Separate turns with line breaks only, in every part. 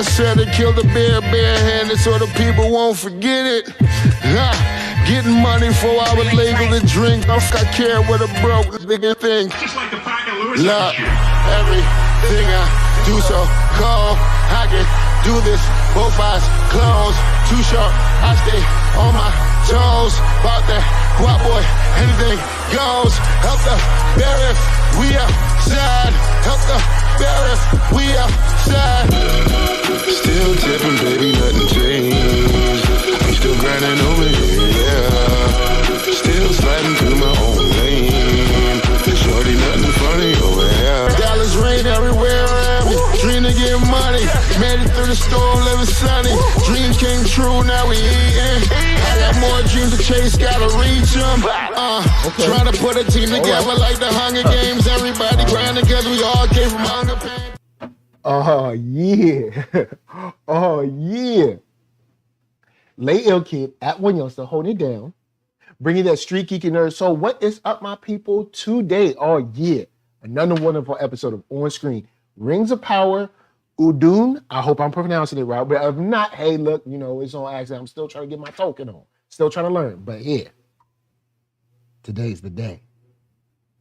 Said to kill the bear barehanded so the people won't forget it. Getting money for I was legal to drink. I care what a broke nigga think.
Just like the pack of Lewis.
Look, everything I do so cold. I can do this, both eyes closed. Too short, I stay on my toes. About that guap boy, anything goes. Help the bear if we outside. Help the bear if we outside. Still tipping, baby, nothing changed. I'm still grinding over here, yeah. Still sliding through my own lane. Shorty, nothing funny over here. Dallas rain everywhere around me. Dream to get money. Made it through the storm, living sunny. Dreams came true, now we eating. I got more dreams to chase, gotta reach them. Trying to put a team together like the Hunger Games. Everybody grinding cause we all came from hunger pain.
Oh, yeah. Oh, yeah. Lay Ill Kid at One Youngster, holding it down. Bringing that Street Geek and Nerd Soul. What is up, my people, today? Oh, yeah. Another wonderful episode of On Screen. Rings of Power, Udûn. I hope I'm pronouncing it right. But if not, hey, look, you know, it's on accident. I'm still trying to get my token on. Still trying to learn. But yeah, today's the day.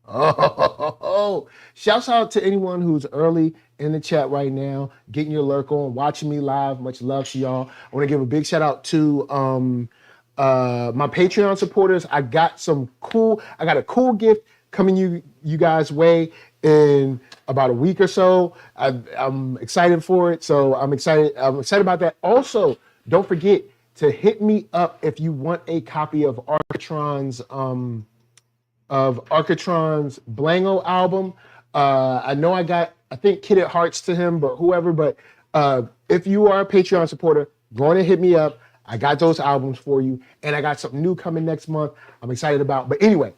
Oh, shouts out to anyone who's early in the chat right now, getting your lurk on, watching me live. Much love to y'all. I want to give a big shout out to my Patreon supporters. I got a cool gift coming you guys' way in about a week or so. I'm excited for it. So I'm excited about that. Also, don't forget to hit me up if you want a copy of Arcatron's Blango album. I know I think Kid at Hearts to him, but whoever. But if you are a Patreon supporter, go on and hit me up. I got those albums for you, and I got something new coming next month I'm excited about. But anyway,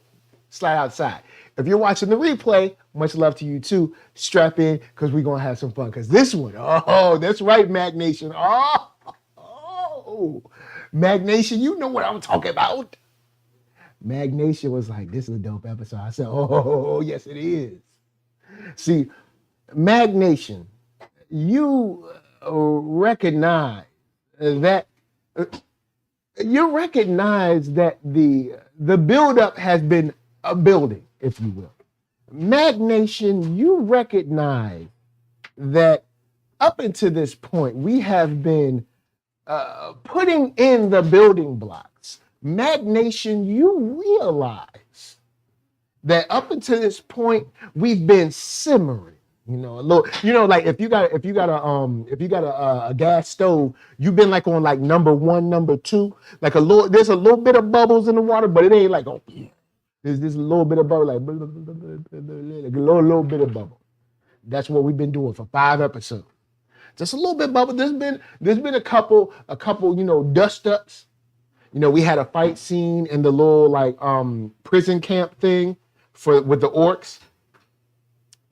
slide outside. If you're watching the replay, much love to you too. Strap in, because we're going to have some fun. Because this one, oh, that's right, Mag Nation. Oh, Mag Nation, you know what I'm talking about. Mag Nation was like, this is a dope episode. I said, oh, yes, it is. See, Mag Nation, you recognize that the buildup has been a building, if you will. Mag Nation, you recognize that up until this point, we have been putting in the building blocks. Mag Nation, you realize that up until this point, we've been simmering. You know, a little. You know, like if you got a gas stove, you've been like on like number 1, number 2. Like there's a little bit of bubbles in the water, but it ain't like there's this little bit of bubble, like a little bit of bubble. That's what we've been doing for 5 episodes. Just a little bit of bubble. There's been a couple, dust ups. You know, we had a fight scene in the little like prison camp thing with the orcs.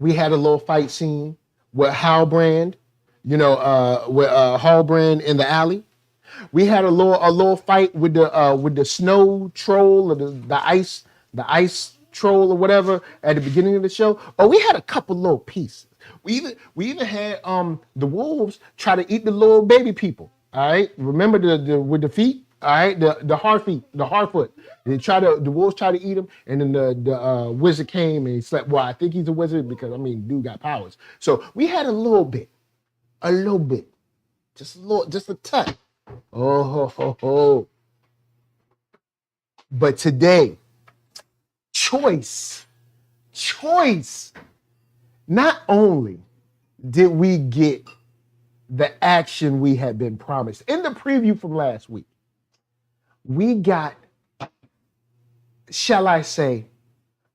We had a little fight scene with Halbrand, with Halbrand in the alley. We had a little fight with the snow troll or the ice troll or whatever at the beginning of the show. Oh, we had a couple little pieces. We even had the wolves try to eat the little baby people. All right, remember the with the feet. All right, the hard feet, the hard foot. The wolves try to eat him, and then the wizard came and he slept. Well, I think he's a wizard because dude got powers. So we had a little bit, just a touch. Oh, ho, ho, ho. But today, choice. Not only did we get the action we had been promised in the preview from last week, we got, shall I say,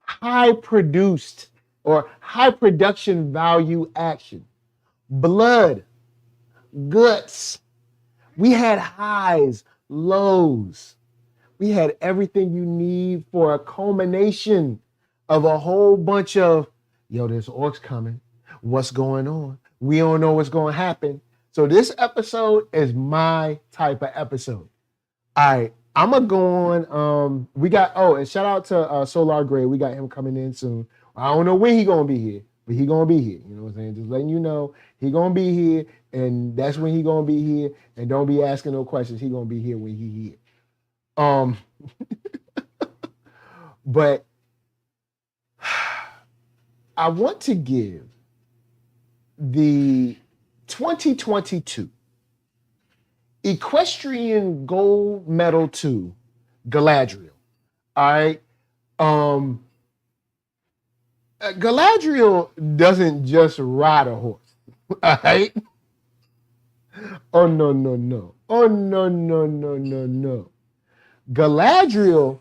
high produced or high production value action. Blood, guts. We had highs, lows. We had everything you need for a culmination of a whole bunch of, yo, there's orcs coming. What's going on? We don't know what's going to happen. So this episode is my type of episode. All right, I'm going to go on. We got, and shout out to Solar Gray. We got him coming in soon. I don't know when he going to be here, but he going to be here. You know what I'm saying? Just letting you know, he going to be here, and that's when he going to be here. And don't be asking no questions. He going to be here when he here. But I want to give the 2022 Equestrian Gold Medal to Galadriel. All right. Galadriel doesn't just ride a horse. All right. Oh, no. Oh, no. Galadriel,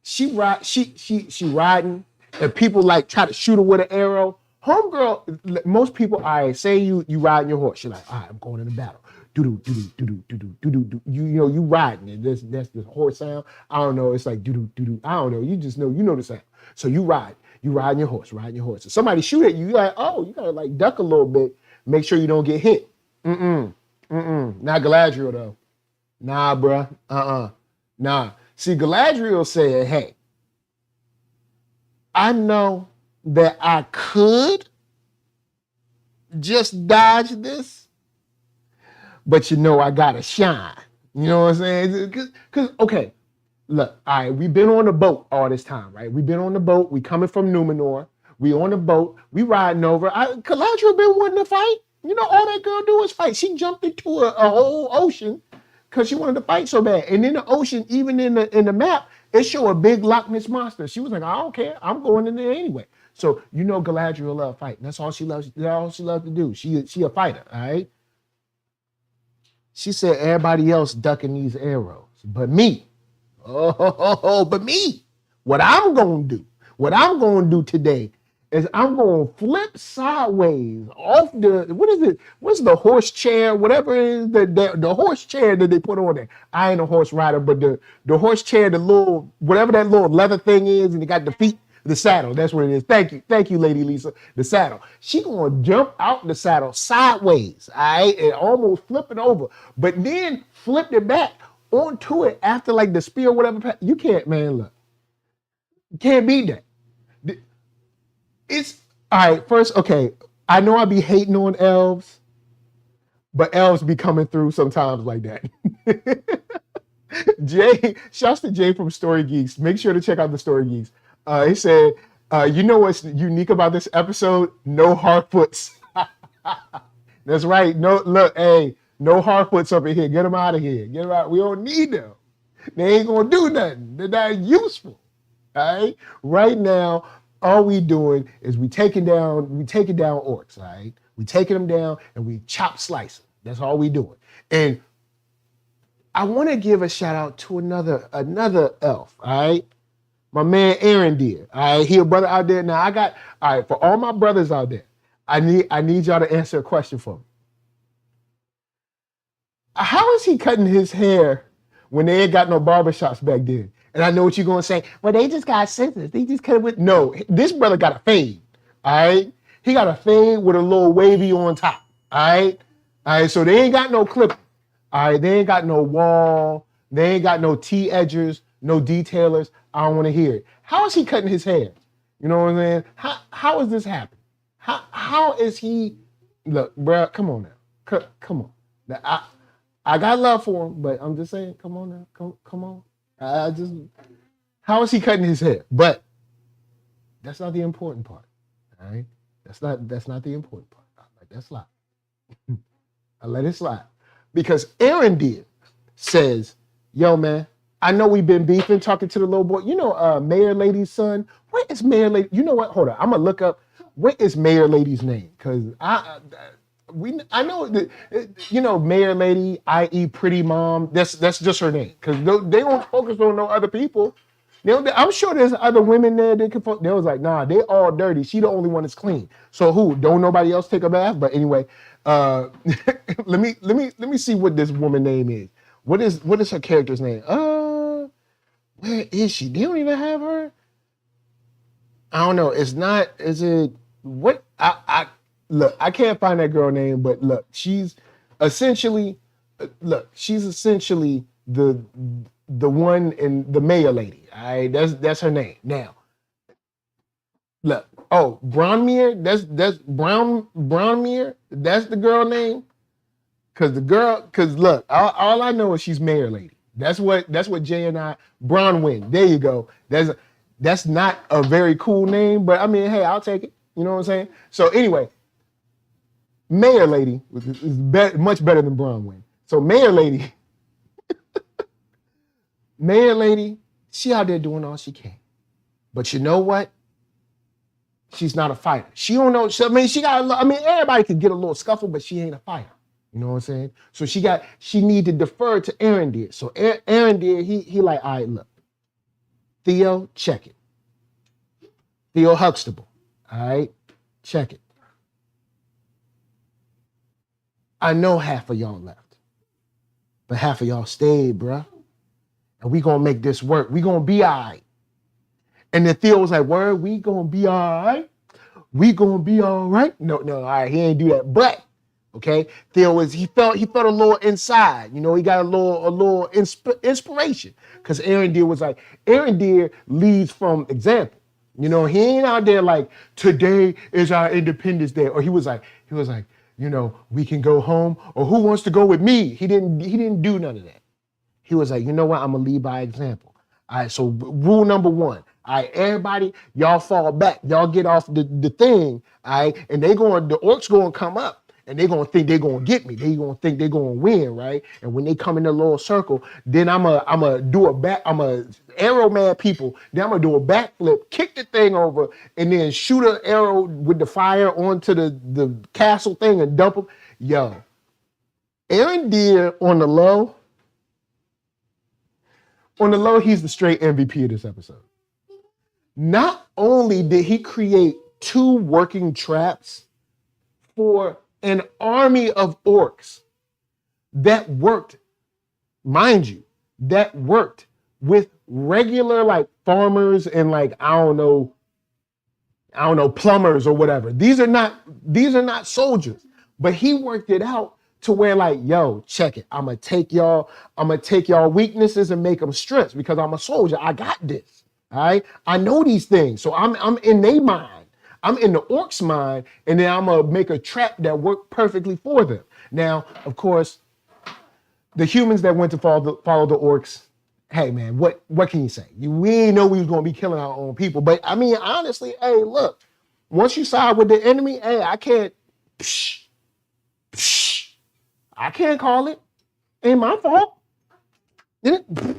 she riding, and people like try to shoot her with an arrow. Homegirl, most people, all right, say you riding your horse. You're like, all right, I'm going into battle. Do. You riding it. That's the horse sound. I don't know. It's like do. I don't know. You just know, the sound. So you riding your horse. So somebody shoot at you, you're like, oh, you gotta like duck a little bit, make sure you don't get hit. Not Galadriel though. Nah, bruh. Nah. See, Galadriel said, hey, I know that I could just dodge this, but I gotta shine. You know what I'm saying? Because okay, look, all right, we've been on the boat all this time, right? We've been on the boat. We coming from Numenor. We on the boat. We riding over. Galadriel been wanting to fight. All that girl do is fight. She jumped into a whole ocean because she wanted to fight so bad. And in the ocean, even in the map, it showed a big Loch Ness monster. She was like, I don't care. I'm going in there anyway. So Galadriel love fighting. That's all she loves. That's all she loves to do. She a fighter, all right? She said everybody else ducking these arrows, but me. But me. What I'm going to do today is I'm going to flip sideways off what's the horse chair, whatever it is, the horse chair that they put on there. I ain't a horse rider, but the horse chair, the little, whatever that little leather thing is, and it got the feet, the saddle, that's what it is. Thank you, Lady Lisa, the saddle. She going to jump out the saddle sideways, all right, and almost flip it over, but then flip it back onto it after like the spear, whatever. You can't, man, look. You can't beat that. It's all right. First, okay, I know I be hating on elves, but elves be coming through sometimes like that. Jay, shouts to Jay from Story Geeks. Make sure to check out the Story Geeks. He said, you know what's unique about this episode? No Harfoots. That's right. No, look, hey, no Harfoots up in here. Get them out of here. Get them out. We don't need them. They ain't gonna do nothing. They're not useful. All right. Right now, all we doing is we taking down orcs, all right? We taking them down and we chop slice them. That's all we doing. And I want to give a shout out to another elf, all right? My man Aaron Deer, all right? He a brother out there. Now all right, for all my brothers out there, I need y'all to answer a question for me. How is he cutting his hair when they ain't got no barbershops back then? And I know what you're going to say. Well, they just got scissors. They just cut it with... No, this brother got a fade, all right? He got a fade with a little wavy on top, all right? All right, so they ain't got no clipping, all right? They ain't got no wall. They ain't got no T-edgers, no detailers. I don't want to hear it. How is he cutting his hair? You know what I'm saying? How is this happening? How is he... Look, bro, come on now. Come on. Now, I got love for him, but I'm just saying, come on now. Come on. How is he cutting his hair? But that's not the important part, all right? That's not the important part. I let that slide. I let it slide. Because Aaron did. says, yo, man, I know we've been beefing, talking to the little boy. You know, Mayor Lady's son. What is Mayor Lady? You know what? Hold on. I'm going to look up, what is Mayor Lady's name? Because I know that, you know, Mayor Lady, i.e. Pretty Mom, that's just her name. Because they don't focus on no other people. I'm sure there's other women there that can. They was like, nah, they all dirty. She the only one that's clean. So who? Don't nobody else take a bath? But anyway, let me see what this woman name is. What is her character's name? Where is she? They don't even have her. I don't know. It's not. Is it what? I look. I can't find that girl name. But look, she's essentially. She's essentially the one in the mayor lady. All right, that's her name. Now, look. Oh, Brownmere. That's Brownmere. That's the girl name. Cause look, all I know is she's mayor lady. That's what Jay and I Bronwyn. There you go. That's not a very cool name, but I mean, hey, I'll take it. You know what I'm saying? So anyway, mayor lady is much better than Bronwyn. So mayor lady. Mayor lady, she out there doing all she can. But you know what? She's not a fighter. She don't know. Everybody could get a little scuffle, but she ain't a fighter. You know what I'm saying? So she need to defer to Aaron Deere. So Aaron Deere, he like, all right, look. Theo, check it. Theo Huxtable. All right, check it. I know half of y'all left, but half of y'all stayed, bruh. And we gonna make this work. We gonna be all right. And then Theo was like, word, we gonna be all right. We gonna be all right. No, all right, he ain't do that. But, okay, Theo he felt a little inside. You know, he got a little inspiration. Because Aaron Deere leads from example. You know, he ain't out there like, today is our Independence Day. Or he was like, you know, we can go home. Or who wants to go with me? He didn't do none of that. He was like, you know what? I'm going to lead by example. All right, so rule number 1. All right, everybody, y'all fall back. Y'all get off the thing, all right? And the orcs going to come up, and they're going to think they're going to get me. They're going to think they're going to win, right? And when they come in the little circle, then I'm going to arrow mad people. Then I'm going to do a backflip, kick the thing over, and then shoot an arrow with the fire onto the castle thing and dump them. Yo, Aaron Deere on the low, he's the straight MVP of this episode. Not only did he create 2 working traps for an army of orcs that worked, mind you, that worked with regular like farmers and like, I don't know, plumbers or whatever. These are not soldiers, but he worked it out to where like, yo, check it. I'm gonna take y'all weaknesses and make them strengths because I'm a soldier. I got this. All right. I know these things. So I'm in their mind. I'm in the orcs' mind, and then I'm gonna make a trap that worked perfectly for them. Now, of course, the humans that went to follow the orcs, hey man, what can you say? We didn't know we was gonna be killing our own people. But I mean, honestly, hey, look, once you side with the enemy, hey, I can't call it. Ain't my fault. What am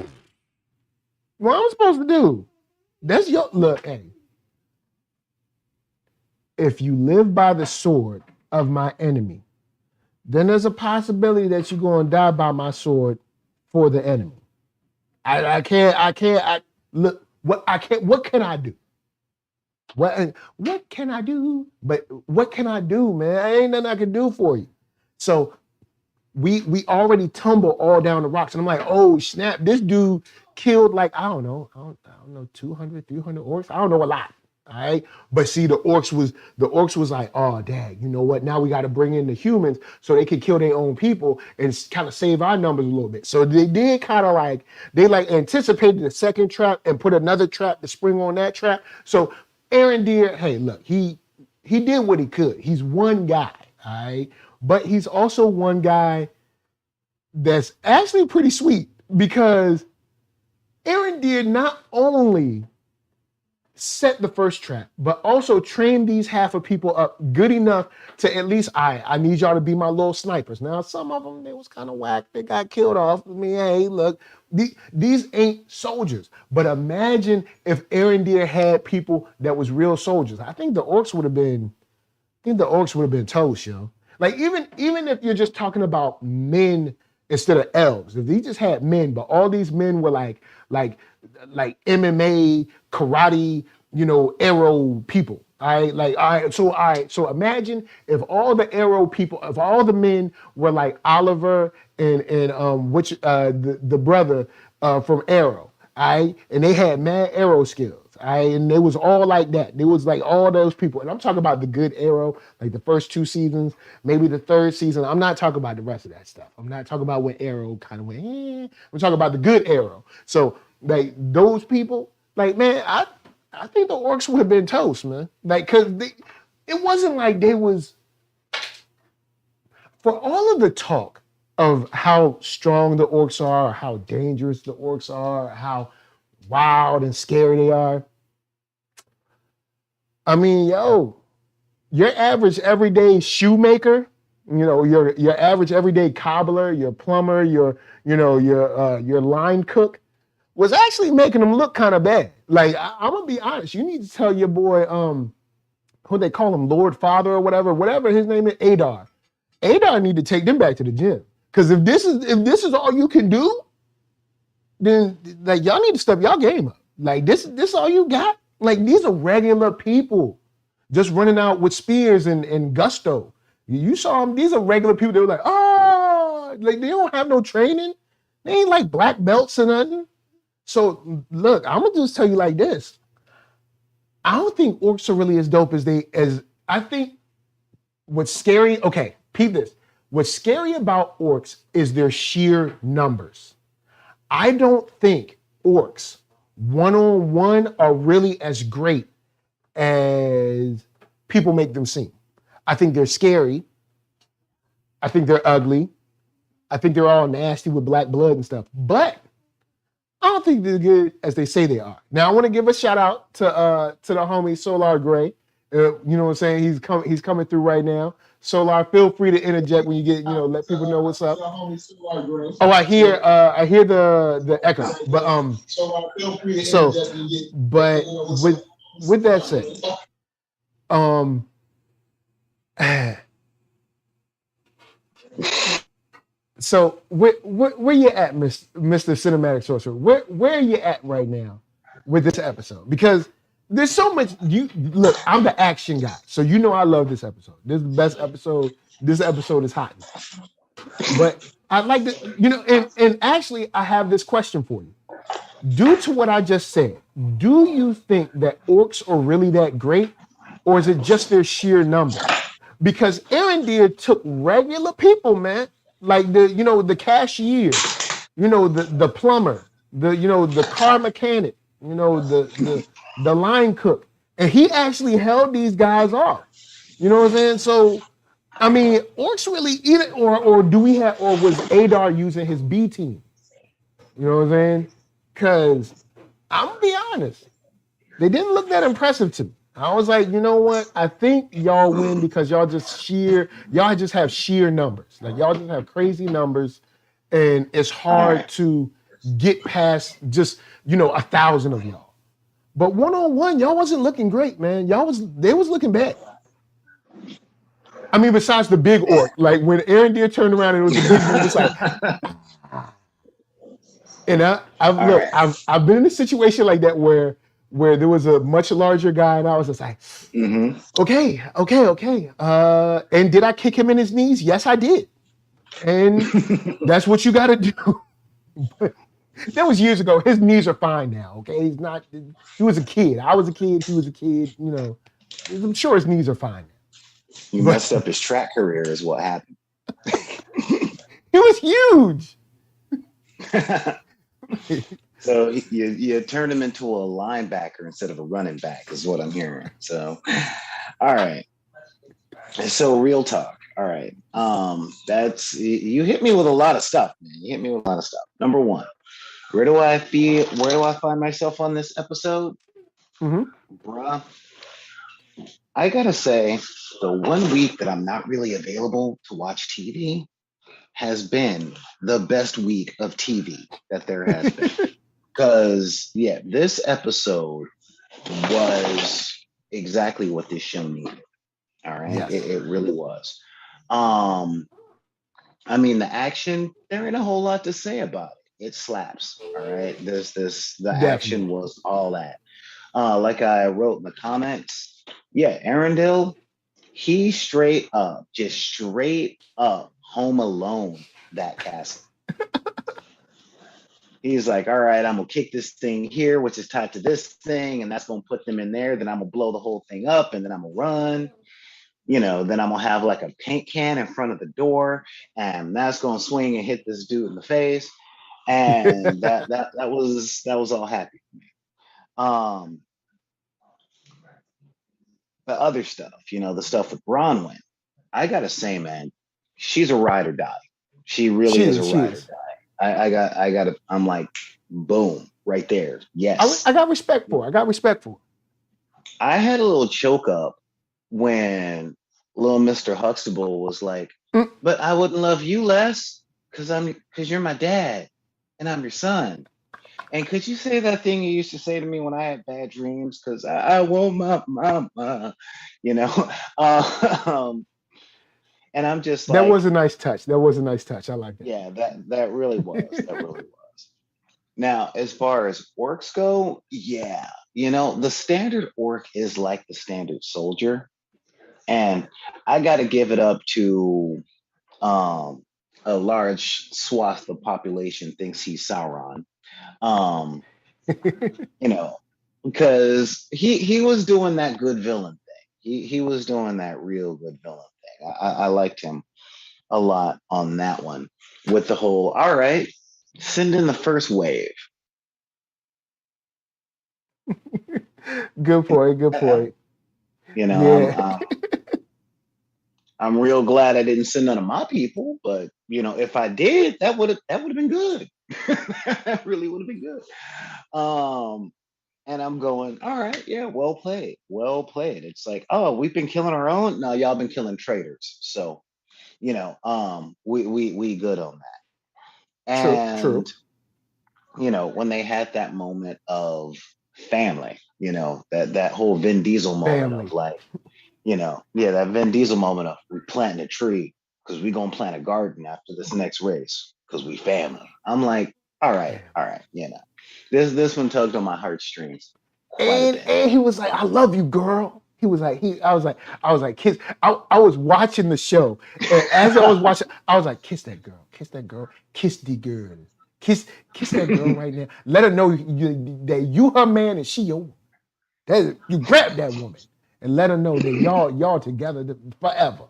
I supposed to do? That's your look, hey. If you live by the sword of my enemy, then there's a possibility that you're going to die by my sword for the enemy. What can I do? What can I do? But what can I do, man? Ain't nothing I can do for you. So we already tumble all down the rocks. And I'm like, oh, snap, this dude killed like, I don't know, 200, 300 orcs. I don't know, a lot. All right. But see, the orcs was like, oh, dang, you know what? Now we got to bring in the humans so they can kill their own people and kind of save our numbers a little bit. So they did kind of like, they like anticipated the second trap and put another trap to spring on that trap. So Aaron Deere, hey, look, he did what he could. He's one guy. All right. But he's also one guy that's actually pretty sweet because Aaron Deere not only set the first trap, but also train these half of people up good enough to at least, I need y'all to be my little snipers. Now, some of them, they was kind of whack. They got killed off. I mean, hey, look, these ain't soldiers. But imagine if Arendir had people that was real soldiers. I think the orcs would have been toast, yo. Like, even if you're just talking about men instead of elves, if they just had men, but all these men were like MMA, karate, arrow people. All right. So imagine if all the arrow people, if all the men were like Oliver and the brother from Arrow. All right, and they had mad arrow skills. All right, and it was all like that. There was like all those people, and I'm talking about the good Arrow, like the first 2 seasons, maybe the 3rd season. I'm not talking about the rest of that stuff. I'm not talking about when Arrow kind of went. I'm talking about the good Arrow. So like those people, like man, I think the orcs would have been toast, man. Like, cause it wasn't like they was, for all of the talk of how strong the orcs are, or how dangerous the orcs are, or how wild and scary they are. I mean, yo, your average everyday shoemaker, your average everyday cobbler, your plumber, your line cook, was actually making them look kind of bad. Like, I'm gonna be honest, you need to tell your boy, who they call him, Lord Father or whatever his name is, Adar. Adar need to take them back to the gym. Because if this is all you can do, then like y'all need to step y'all game up. Like this all you got? Like these are regular people just running out with spears and gusto. You saw them, these are regular people. They were like, oh, like they don't have no training. They ain't like black belts or nothing. So look, I'm gonna just tell you like this. I don't think orcs are really as dope as I think what's scary, okay, peep this. What's scary about orcs is their sheer numbers. I don't think orcs one-on-one are really as great as people make them seem. I think they're scary. I think they're ugly. I think they're all nasty with black blood and stuff. But I don't think they're good as they say they are. Now I want to give a shout out to the homie Solar Gray. You know what I'm saying? He's coming through right now. Solar, feel free to interject when you get, let people know what's up. Oh, I hear the echo. But but with that said, so where you at, Mr. Cinematic Sorcerer? Where are you at right now with this episode? Because there's so much. Look, I'm the action guy, so I love this episode. This is the best episode. This episode is hot. But I'd like to, and actually, I have this question for you. Due to what I just said, do you think that orcs are really that great, or is it just their sheer number? Because Arendir took regular people, man, like the cashier, the plumber, the car mechanic, the line cook, and he actually held these guys off. You know what I'm saying? So, I mean, orcs really eat it, or was Adar using his B team? You know what I'm saying? Because I'm gonna be honest, they didn't look that impressive to me. I was like, you know what? I think y'all win because y'all just have sheer numbers. Like y'all just have crazy numbers, and it's hard to get past just 1,000 of y'all. But one-on-one, y'all wasn't looking great, man. They was looking bad. I mean, besides the big orc, like when Arendir turned around and it was a big one, it's like, and I've been in a situation like that where there was a much larger guy and I was just like, okay. And did I kick him in his knees? Yes, I did. And that's what you got to do. But that was years ago. His knees are fine now. Okay, he was a kid. I was a kid. He was a kid. I'm sure his knees are fine now.
You messed up his track career is what happened.
He was huge.
So you turned him into a linebacker instead of a running back is what I'm hearing. So, all right. So real talk. All right. You hit me with a lot of stuff, man. Number one, where do I find myself on this episode?
Hmm.
Bruh, I gotta say, the 1 week that I'm not really available to watch TV has been the best week of TV that there has been. Because, yeah, this episode was exactly what this show needed. All right.
Yes,
It really was. Um, I mean, the action, there ain't a whole lot to say about it. It slaps. All right. The action
definitely.
was all that. Like I wrote in the comments, yeah, Arendelle, he just straight up home alone that castle. He's like, all right, I'm gonna kick this thing here, which is tied to this thing, and that's gonna put them in there. Then I'm gonna blow the whole thing up, and then I'm gonna run. Then I'm gonna have like a paint can in front of the door, and that's gonna swing and hit this dude in the face. And that was all happy. Um, the other stuff, the stuff with Bronwyn, I gotta say, man, she's a ride or die. She really
She
is a
is. She
ride or
is.
die. I'm like, boom, right there.
I
Yes.
got respect for her. I got respect for
I had a little choke up when little Mr. Huxtable was like,
her. Mm.
but I wouldn't love you less because you're my dad and I'm your son. And could you say that thing you used to say to me when I had bad dreams? Because I want my mama, you know? Um, and I'm just
That
like,
was a nice touch. That was a nice touch. I like that.
yeah, that really was. That really was. Now, as far as orcs go, yeah, the standard orc is like the standard soldier. And I got to give it up to um, a large swath of the population thinks he's Sauron. Um, you know, because he was doing that good villain thing. He was doing that real good villain thing. I liked him a lot on that one with the whole, all right, send in the first wave.
Good point. Good
Uh,
point.
you know, I'm
Yeah.
uh, I'm real glad I didn't send none of my people, but if I did, that would have been good. That really would have been good. And I'm going, all right, yeah, well played, well played. It's like, oh, we've been killing our own. No, y'all been killing traitors. So, we good on that.
True.
And
True.
when they had that moment of family, that whole Vin Diesel moment of
Family.
like, yeah, that Vin Diesel moment of we planting a tree because we gonna plant a garden after this next race because we family. I'm like,
Family.
all right, this one tugged on my heartstrings quite a bit.
And he was like, "I love you, girl." He was like, I was like, kiss. I was watching the show, and as I was watching, I was like, kiss that girl, kiss the girl, kiss that girl right now. Let her know that you her man and she your. That you grab that woman and let her know that y'all together forever.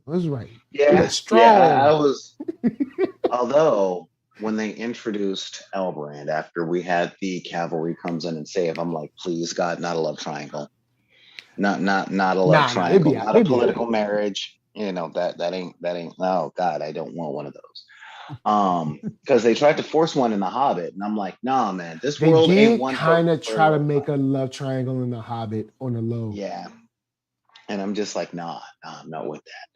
That's right.
Yeah,
That
yeah, I
strong.
was. Although when they introduced Elbrand after we had the cavalry comes in and save, I'm like, please God, not a love triangle, not a love
Nah, they
triangle,
be out.
not a
They be out.
political marriage. That ain't. Oh God, I don't want one of those. Because they tried to force one in The Hobbit, and I'm like, nah, man, this
They
world ain't
did
one for
kind of
for a
try to
love
make a
triangle.
love triangle in the Hobbit on the low.
Yeah, and I'm just like, nah, I'm not with that.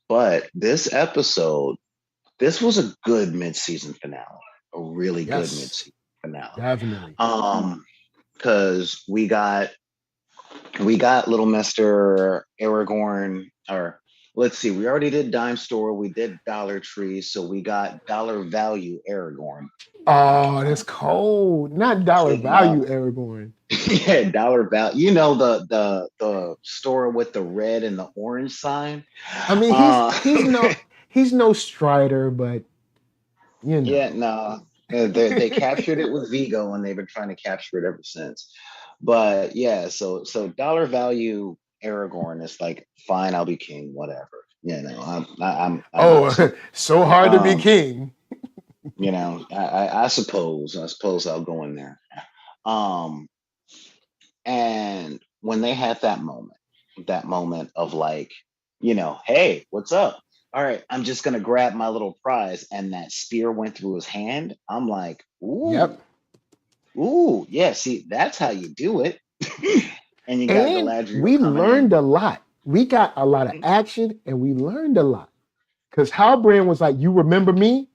But this episode, this was a good mid-season finale, a really good
Yes,
mid-season finale.
definitely.
Because we got little Mister Aragorn, or let's see, we already did Dime Store, we did Dollar Tree, so we got dollar value Aragorn.
Oh, that's cold. Not dollar
Sitting up,
value, Aragorn.
yeah, dollar value. You know the store with the red and the orange sign.
I mean,
Uh,
he's no Strider, but you
yeah,
know.
no, they captured it with Vigo, and they've been trying to capture it ever since. But yeah, so dollar value Aragorn is like, fine, I'll be king, whatever. I'm not
Oh,
so.
so hard to be
Um,
king.
I suppose I'll go in there. Um, and when they had that moment of like, hey, what's up? All right, I'm just gonna grab my little prize, and that spear went through his hand. I'm like,
Yep.
ooh, yeah. See, that's how you do it. And you got
And
Galadriel
we
coming
learned
in.
a lot. We got a lot of action and we learned a lot. Because Halbrand was like, you remember me?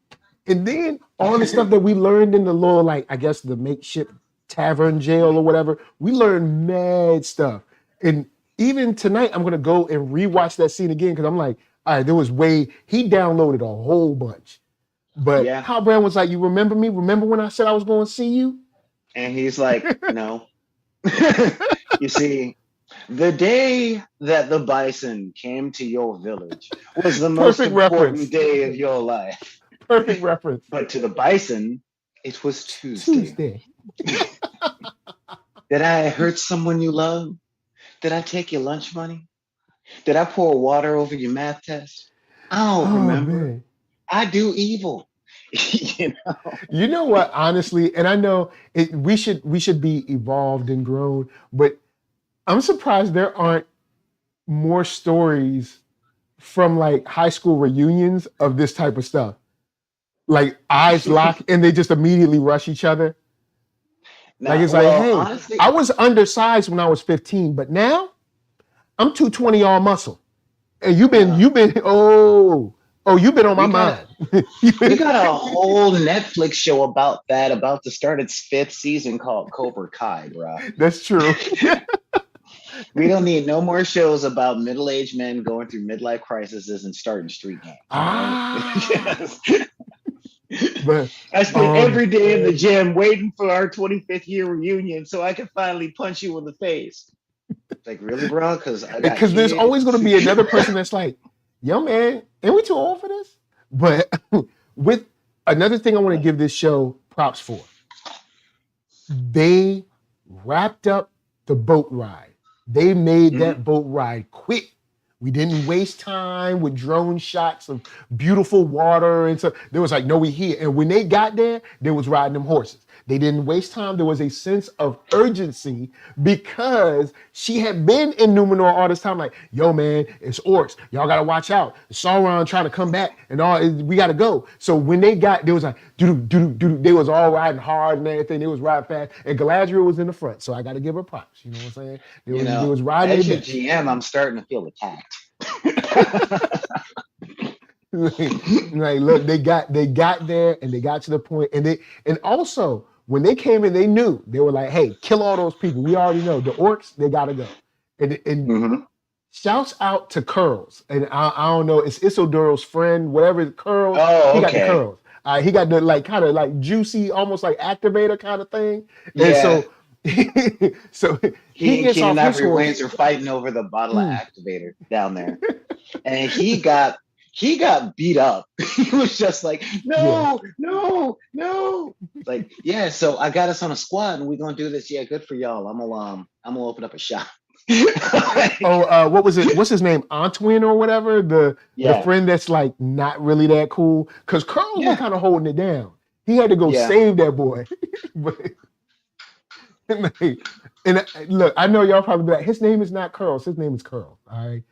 And then all the stuff that we learned in the little, like, I guess the makeshift tavern jail or whatever, we learned mad stuff. And even tonight, I'm going to go and rewatch that scene again because I'm like, all right, he downloaded a whole bunch. But
Yeah.
Halbrand was like, you remember me? Remember when I said I was going to see you?
And he's like, no. You see, the day that the bison came to your village was the most
Perfect
important
reference.
day of your life.
Perfect reference.
But to the bison, it was Tuesday.
Tuesday.
Did I hurt someone you love? Did I take your lunch money? Did I pour water over your math test? I don't remember.
Man.
I do evil.
You know what? Honestly, and I know we should be evolved and grown, but I'm surprised there aren't more stories from like high school reunions of this type of stuff. Like eyes lock and they just immediately rush each other. Like it's hey, honestly, I was undersized when I was 15, but now I'm 220 all muscle. And you've been you've been on my mind.
We got a whole Netflix show about to start its 5th season called Cobra Kai, bro.
That's true.
We don't need no more shows about middle-aged men going through midlife crises and starting street gangs. But I spent every day in the gym waiting for our 25th year reunion so I could finally punch you in the face. It's like, really, bro? Because
there's always going to be another person that's like, yo, man, ain't we too old for this? But with another thing I want to give this show props for, they wrapped up the boat ride. They made that boat ride quick. We didn't waste time with drone shots of beautiful water and stuff. There was like, no, we here. And when they got there, they was riding them horses. They didn't waste time. There was a sense of urgency because she had been in Numenor all this time. Like, yo, man, it's orcs. Y'all got to watch out. Sauron trying to come back and all. We got to go. So when they got, they was like, doo-doo. They was all riding hard and everything. They was riding fast. And Galadriel was in the front. So I got to give her props. You know what I'm saying? They was riding.
As your GM, I'm starting to feel attacked.
Like, look, they got there and they got to the point. And also, when they came in, they knew. They were like, hey, kill all those people. We already know. The orcs, they got to go. And shouts out to Curls. And I don't know, it's Isildur's friend, whatever, Curls.
Oh,
he got the curls. He got the like kind of like juicy, almost like activator kind of thing.
Yeah.
And so
he and King Ivory Waynes are fighting over the bottle of activator down there. And he got beat up. He was just like, no. Like, yeah, so I got us on a squad and we're gonna do this. Yeah, good for y'all. I'm gonna open up a shop.
What was it? What's his name? Antoine or whatever? The friend that's like not really that cool. Because Carl was kind of holding it down. He had to go save that boy. And look, I know y'all probably be like, his name is not Curls. His name is Curl. All right.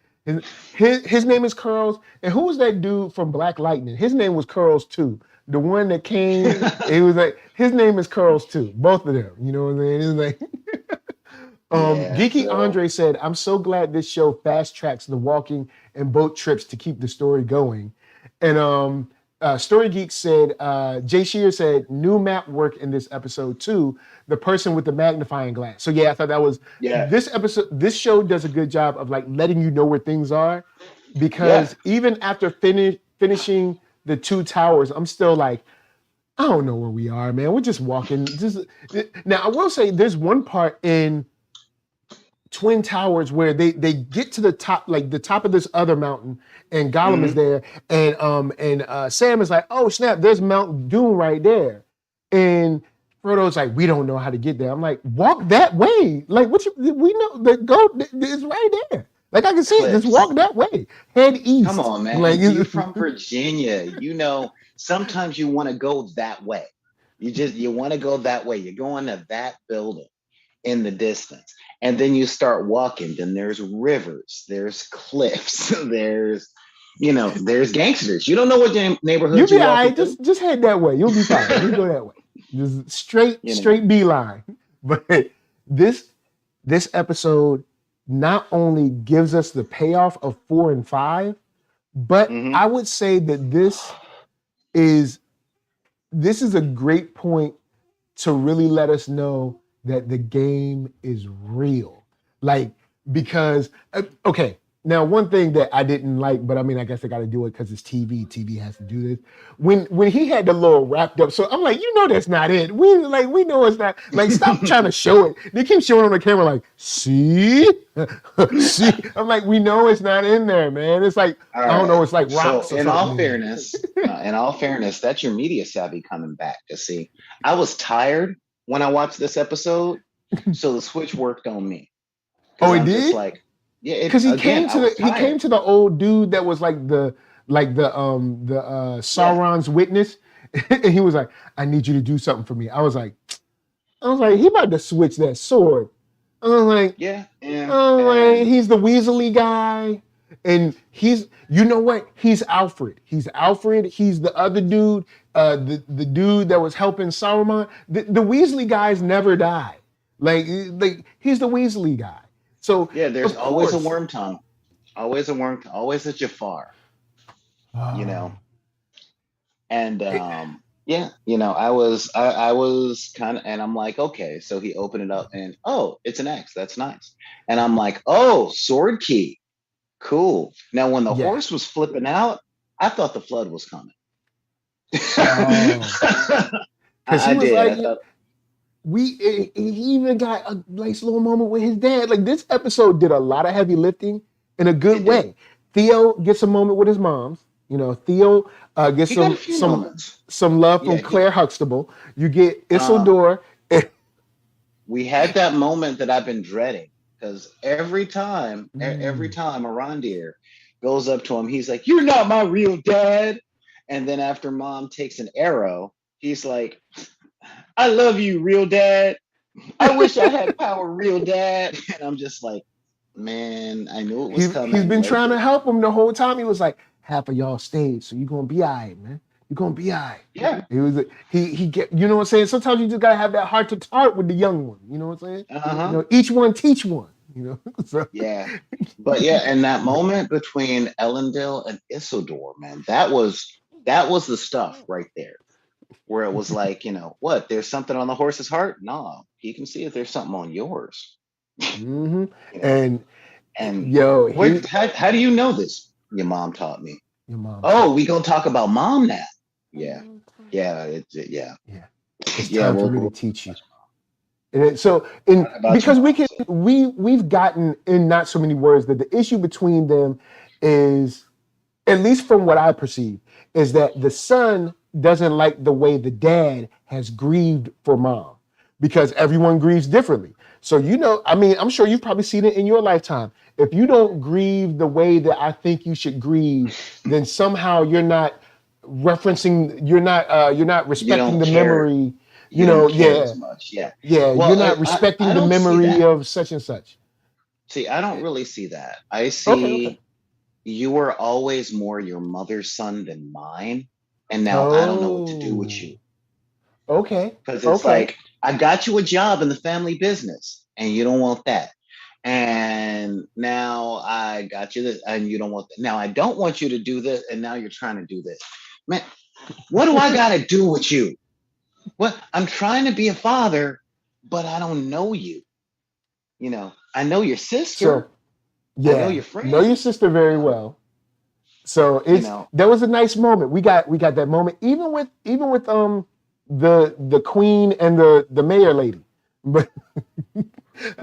His name is Curls. And who was that dude from Black Lightning? His name was Curls too. The one that came, it was like, his name is Curls too. Both of them. You know what I mean? It's like Geeky Andre said, I'm so glad this show fast tracks the walking and boat trips to keep the story going. And StoryGEEK said, Jay Shear said, new map work in this episode too. The person with the magnifying glass. So I thought that was this episode. This show does a good job of like letting you know where things are, because even after finishing the 2 towers, I'm still like, I don't know where we are, man. We're just walking. Now I will say there's one part in Twin Towers where they get to the top, like the top of this other mountain, and Gollum is there, and Sam is like, oh snap, there's Mount Doom right there, and Frodo's like, we don't know how to get there. I'm like, walk that way. Like, we know that it's right there. Like, I can see it. Just walk that way. Head east.
Come on, man. Like, you're from Virginia. You know, sometimes you want to go that way. You want to go that way. You're going to that building in the distance. And then you start walking. Then there's rivers. There's cliffs. There's gangsters. You don't know what neighborhood
you'll be all right. Just head that way. You'll be fine. You go that way. Just straight beeline. But this episode not only gives us the payoff of 4 and 5, but I would say that this is a great point to really let us know that the game is real. Like, because, okay, now one thing that I didn't like, but I mean, I guess I got to do it because it's TV. TV has to do this. When he had the little wrapped up, so I'm like, that's not it. We know it's not. Like, stop trying to show it. They keep showing on the camera, like, see, see. I'm like, we know it's not in there, man. It's like I don't know. It's like rocks.
So in all fairness, that's your media savvy coming back. To see, I was tired when I watched this episode, so the switch worked on me.
Oh, it did.
Like, yeah,
because he came to the old dude that was like the Sauron's witness, and he was like, "I need you to do something for me." I was like, he about to switch that sword. I was like, he's the Weasley guy, and he's, you know what? He's Alfred. He's Alfred. He's the other dude, the dude that was helping Saruman. The Weasley guys never die. Like he's the Weasley guy. So
yeah, there's always a worm tongue, always a Jafar, and I was kind of, and I'm like, okay, so he opened it up and it's an X, that's nice, and I'm like, sword key, cool. Now when the horse was flipping out, I thought the flood was coming.
Because he was like. He even got a nice little moment with his dad. Like, this episode did a lot of heavy lifting in a good way. Theo gets a moment with his moms. Theo gets some love from Claire Huxtable. You get Isildur.
We had that moment that I've been dreading, because every time Arondir goes up to him, he's like, "You're not my real dad." And then after mom takes an arrow, he's like, "I love you, real dad. I wish I had power, real dad." And I'm just like, man, I knew it was coming.
He's been trying to help him the whole time. He was like, "Half of y'all stayed, so you're gonna be all right, man. You're gonna be all right."
Yeah.
He get, you know what I'm saying? Sometimes you just gotta have that heart to heart with the young one. You know what I'm saying? Each one teach one. So.
Yeah. But yeah, and that moment between Elendil and Isildur, man, that was the stuff right there. Where it was like, what? There's something on the horse's heart? No, he can see if there's something on yours.
And
how do you know this? Your mom taught me.
Your mom.
Oh, we gonna talk about mom now? Yeah. It's
time for me to teach you. And because we've gotten in not so many words that the issue between them is, at least from what I perceive, is that the son doesn't like the way the dad has grieved for mom, because everyone grieves differently. So, I'm sure you've probably seen it in your lifetime. If you don't grieve the way that I think you should grieve, then somehow you're not respecting the memory.
As much.
Well, you're not respecting the memory of such and such.
See, I don't really see that. I see you were always more your mother's son than mine. And now I don't know what to do with you.
Okay.
Because it's like, I got you a job in the family business and you don't want that. And now I got you this and you don't want that. Now I don't want you to do this and now you're trying to do this. Man, what do I got to do with you? What? I'm trying to be a father, but I don't know you. I know your sister. I know your friend.
Know your sister very well. So that was a nice moment. We got that moment, even with the queen and the mayor lady. But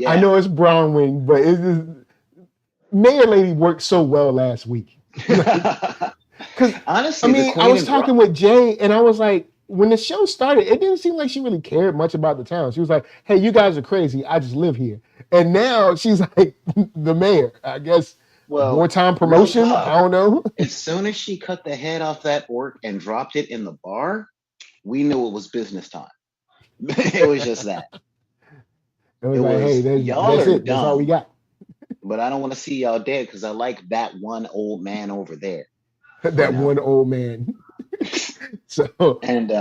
I know it's Brownwing, but mayor lady worked so well last week. Because honestly, I was talking with Jay, and I was like, when the show started, it didn't seem like she really cared much about the town. She was like, "Hey, you guys are crazy. I just live here." And now she's like the mayor, I guess. Well, more time promotion. I don't know.
As soon as she cut the head off that orc and dropped it in the bar, we knew it was business time. It was just that.
It was like, hey, that's it. That's all we got.
But I don't want to see y'all dead because I like that one old man over there.
One old man. So
and it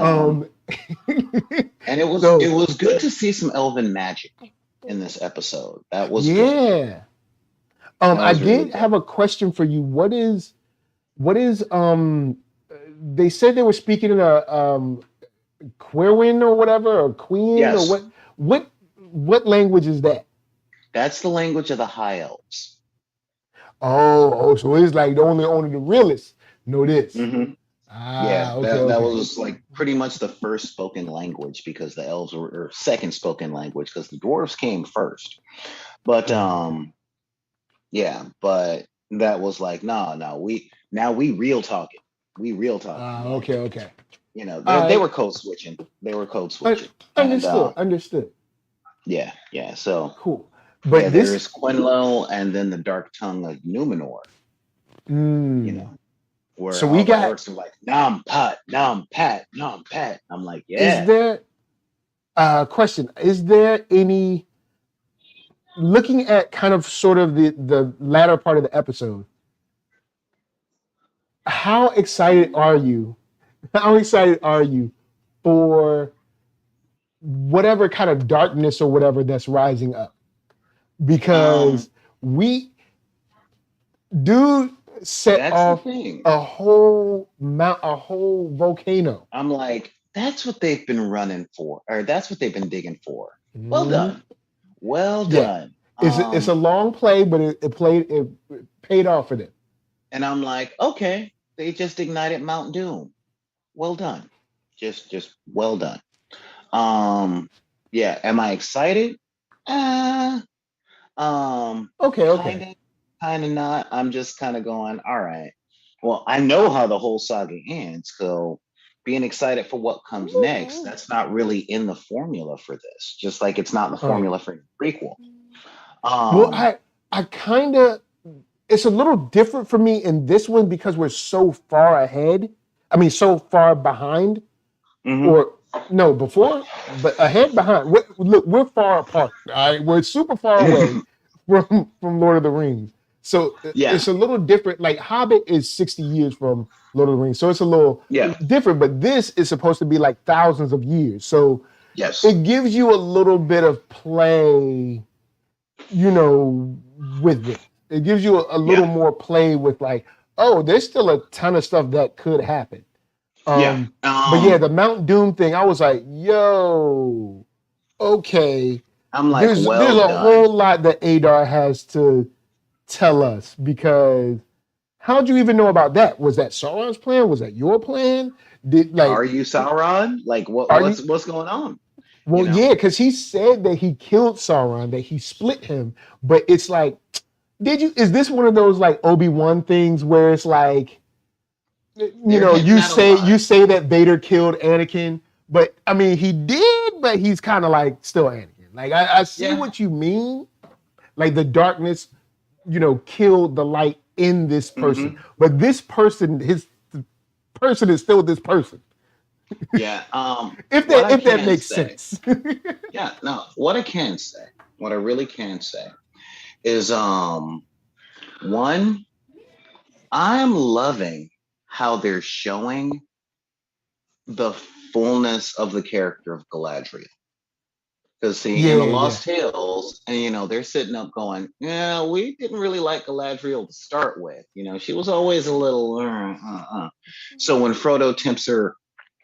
was good to see some elven magic. in this episode. That was good.
Yeah.
That
I
was really
did
good.
have a question for you. What is they said they were speaking in a Quirwin or whatever, or Queen or
Yes,
what language is that?
that's the language of the High Elves.
Oh, so it's like only the realists know this.
Hmm.
Ah,
Yeah,
okay,
that
okay.
was like pretty much the first spoken language because the elves were or second spoken language because the dwarves came first. But
Oh, okay.
yeah, but that was like, no, no, we real talking. We real talking.
Ah,
Like,
okay, okay.
they
All
they
right.
were code switching. They were code
Un-
switching. And
Understood. Understood.
yeah, yeah. So
Cool.
yeah,
But this,
there's Quinlo and then the dark tongue of Numenor, you
mm,
know, where
so we
all the
got,
orcs are like, nom pat, nom pat, nom pat. I'm like,
is
yeah.
there question? Is there any looking at kind of sort of the latter part of the episode? How excited are you? How excited are you for whatever kind of darkness or whatever that's rising up?
Um,
Because we do set
that's the
off
thing.
a whole volcano.
I'm like, that's what they've been running for, or that's what they've been digging for. Well
Mhm.
done. Well
Yeah,
done.
it's a long play, but it paid off for them.
And I'm like, okay, they just ignited Mount Doom. Well done. Just well done. Um, yeah, am I excited? Uh,
Okay,
kind
okay.
of, kind of not. I'm just kind of going, all right. Well, I know how the whole saga ends, so being excited for what comes next, that's not really in the formula for this. Just like it's not in the
Uh,
formula for the prequel.
well,
Um,
I kind of it's a little different for me in this one because we're so far ahead. I mean, so far behind,
mhm.
or no, before, but ahead, behind. Look, we're far apart. All right, we're super far away from Lord of the Rings. So
Yeah,
it's a little different. Like Hobbit is 60 years from Lord of the Rings, so it's a little
yeah,
different. But this is supposed to be like thousands of years, so
yes,
it gives you a little bit of play, with it. It gives you a little
yeah,
more play with like, oh, there's still a ton of stuff that could happen.
yeah.
But yeah, the Mount Doom thing, I was like, yo, okay.
I'm like,
There's
well
a
done.
whole lot that Adar has to tell us because how'd you even know about that? Was that Sauron's plan? Was that your plan? Did
Are
like
you Sauron? Like,
are you
what's going on? You
well,
know?
yeah, because he said that he killed Sauron, that he split him, but it's like, is this one of those like Obi-Wan things where it's like,
They're
you
hinting at a
say
lot.
you say that Vader killed Anakin, but I mean he did, but he's kind of like still Anakin. Like I see
Yeah.
what you mean. Like the darkness, killed the light in this person,
Hmm.
but this person, the person is still this person.
Yeah.
If
What
that
I
if that
can
makes
say,
sense.
yeah, no, what I can say, what I really can say is one, I'm loving how they're showing the fullness of the character of Galadriel. Because see, in the
Yeah, yeah.
Lost Tales, and they're sitting up going, "Yeah, we didn't really like Galadriel to start with. She was always a little." So when Frodo tempts her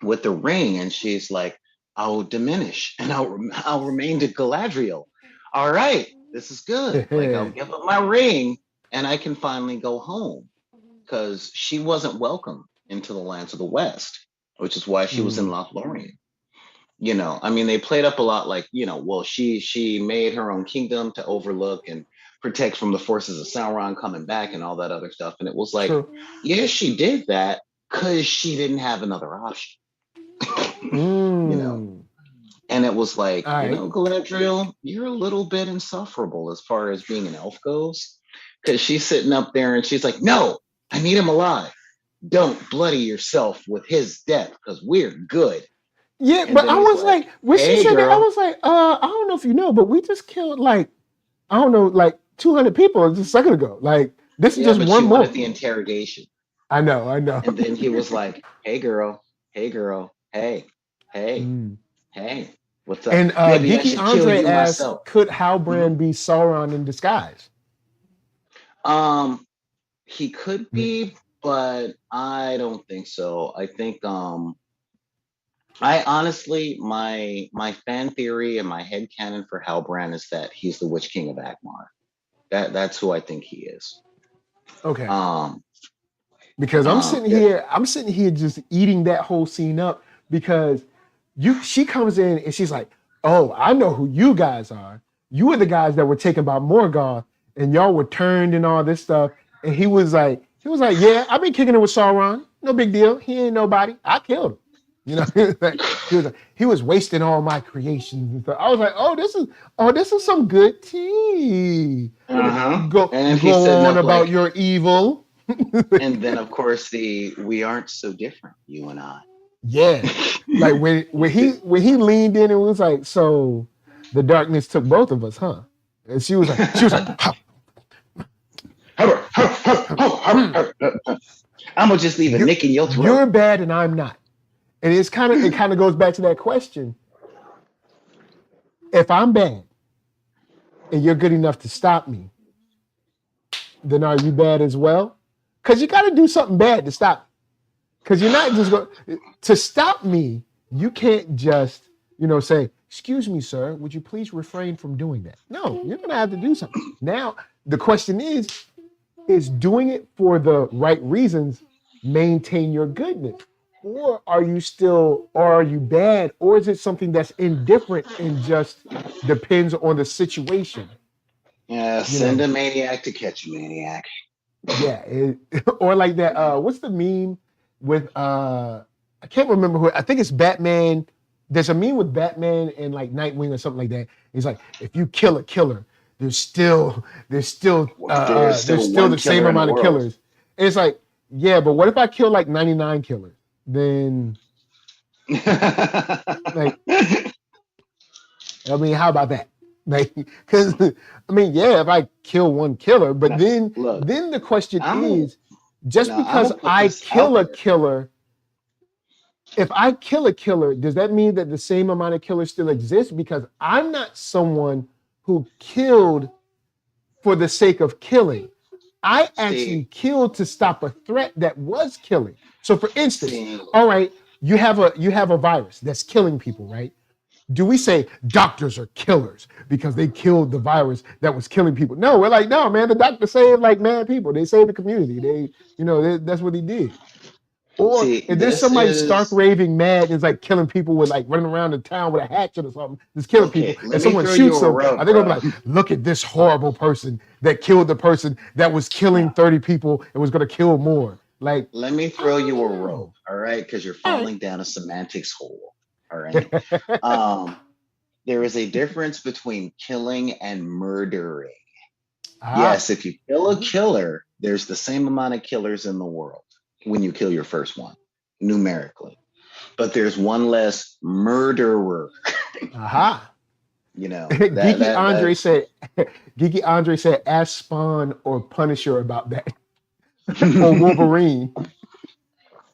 with the ring, and she's like, "I'll diminish, and I'll remain to Galadriel. All right, this is good. Like I'll give up my ring, and I can finally go home." Because she wasn't welcome into the lands of the West, which is why she was in
Mm,
Lothlorien. I mean, they played up a lot like, well, she made her own kingdom to overlook and protect from the forces of Sauron coming back and all that other stuff. And it was like,
true.
yeah, she did that because she didn't have another option, you know.
Mm,
And it was like,
all right.
Galadriel, you're a little bit insufferable as far as being an elf goes. Because she's sitting up there and she's like, no, I need him alive. Don't bloody yourself with his death because we're good.
Yeah,
And
but
then
I
he's
was
like,
like, when she
hey,
said that, I
girl.
was like, I don't know if you know, but we just killed like, I don't know, like 200 people just a second ago. Like, this is
Yeah,
just
but she
one
wanted
more.
the interrogation.
I know, I know.
And then he was like, hey, girl, hey, girl, hey, hey,
Mm.
hey. What's up?
And
Maybe I
Geeky
should kill
Andre
you
asks,
myself.
could
Mhm.
Halbrand be Sauron in disguise?
He could be, but I don't think so. I think I honestly, my fan theory and my head canon for Halbrand is that he's the Witch King of Agmar. That's who I think he is.
Okay.
Um,
Because
yeah,
I'm sitting here just eating that whole scene up because she comes in and she's like, oh, I know who you guys are. You were the guys that were taken by Morgoth and y'all were turned and all this stuff. And he was like, yeah, I've been kicking it with Sauron. No big deal. He ain't nobody. I killed him. You know, like, he was wasting all my creations and stuff. I was like, this is some good tea. Go
and then he's
go
setting
on
up
about
like,
your evil.
and then of course the we aren't so different, you and I.
Yeah. Like when he leaned in and was like, so the darkness took both of us, huh? And she was like, "Huh, hmm,
I'm gonna just leave a
you
nick in your throat.
you're bad and I'm not. And it kind of goes back to that question. If I'm bad and you're good enough to stop me, then are you bad as well? Because you got to do something bad to stop me. Because you're not just going to stop me. You can't just, say, excuse me, sir, would you please refrain from doing that? No, you're going to have to do something. Now, the question is doing it for the right reasons maintain your goodness? Or are you bad? Or is it something that's indifferent and just depends on the situation?
Yeah,
You
send
know,
a maniac to catch a maniac.
yeah. Or like that, what's the meme with I can't remember who I think it's Batman. There's a meme with Batman and like Nightwing or something like that. He's like, if you kill a killer, there's
There's
still
one
the same
killer in the
amount of
world.
killers. And it's like, yeah, but what if I kill like 99 killers? Then like, I mean, how about that? Like, because I mean, yeah, if I kill one killer, but
Now,
then
look,
then the question
I'm gonna
is, just
I'm
because
gonna put
I
this out
kill a
there.
killer, if I kill a killer, does that mean that the same amount of killers still exist? Because I'm not someone who killed for the sake of killing. I actually
See,
killed to stop a threat that was killing. So for instance,
see,
all right, you have a virus that's killing people, right? Do we say doctors are killers because they killed the virus that was killing people? No, we're like, no, man, the doctor saved like mad people. They saved the community. That's what he did. Or
see,
if there's
this
somebody stark
is
raving mad and is like killing people with like running around the town with a hatchet or something, just killing
okay.
people,
Let
and
me
someone
throw you
shoots
a
them,
rub,
are they gonna be
bro.
like, look at this horrible person that killed the person that was killing
Now,
30 people and was gonna kill more? Like,
let me
I
throw you a
don't
rope,
know.
all right? Because you're
All right.
falling down a semantics hole, all right? Um, there is a difference between killing and murdering.
Ah.
Yes, if you kill a killer, there's the same amount of killers in the world when you kill your first one, numerically. But there's one less murderer.
Aha.
You know, that
Geeky
that
Andre
that
said, Geeky Andre said, ask Spawn or Punisher about that, or Wolverine.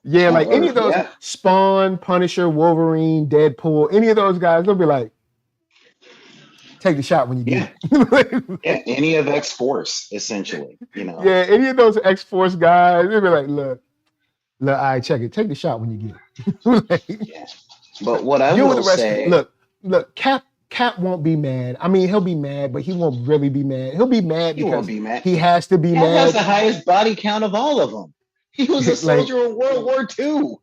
Yeah, like any of those
yeah,
Spawn, Punisher, Wolverine, Deadpool, any of those guys, they'll be like, take the shot when you get
yeah,
it.
yeah. Any of X Force, essentially, you know.
Yeah, any of those X Force guys, they'll be like, look, all right, check it. Take the shot when you get it. Like,
Yeah. But what I
deal with the
will
rest.
say,
Look, Cap won't be mad. I mean, he'll be mad, but he won't really be mad. He'll be mad
he won't
because
be mad.
he has to be
Cap has
mad.
the highest body count of all of them. He was a
Like,
soldier in World War II.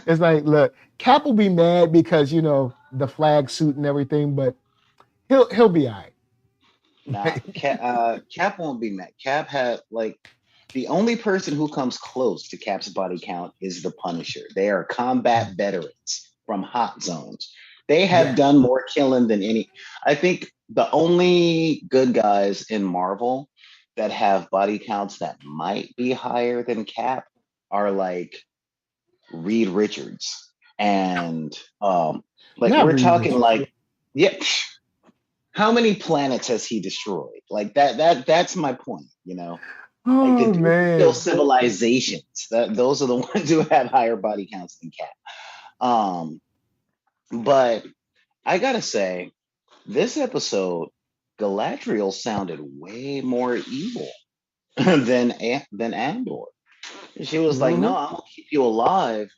it's like, look, Cap will be mad because the flag suit and everything, but he'll be all
Nah,
right.
Cap won't be mad. Cap had like the only person who comes close to Cap's body count is the Punisher. They are combat veterans from hot zones. They have
Yeah.
done more killing than any. I think the only good guys in Marvel that have body counts that might be higher than Cap are like Reed Richards and like
Not
we're
Reed
talking
Richards.
like yeah, how many planets has he destroyed? Like that's my point, you know. Like the
Oh
dude who kills
man.
civilizations. Those are the ones who have higher body counts than Cap. Um, but I gotta say, this episode, Galadriel sounded way more evil than Andor. She was like,
Hmm.
"No, I'm gonna keep you alive,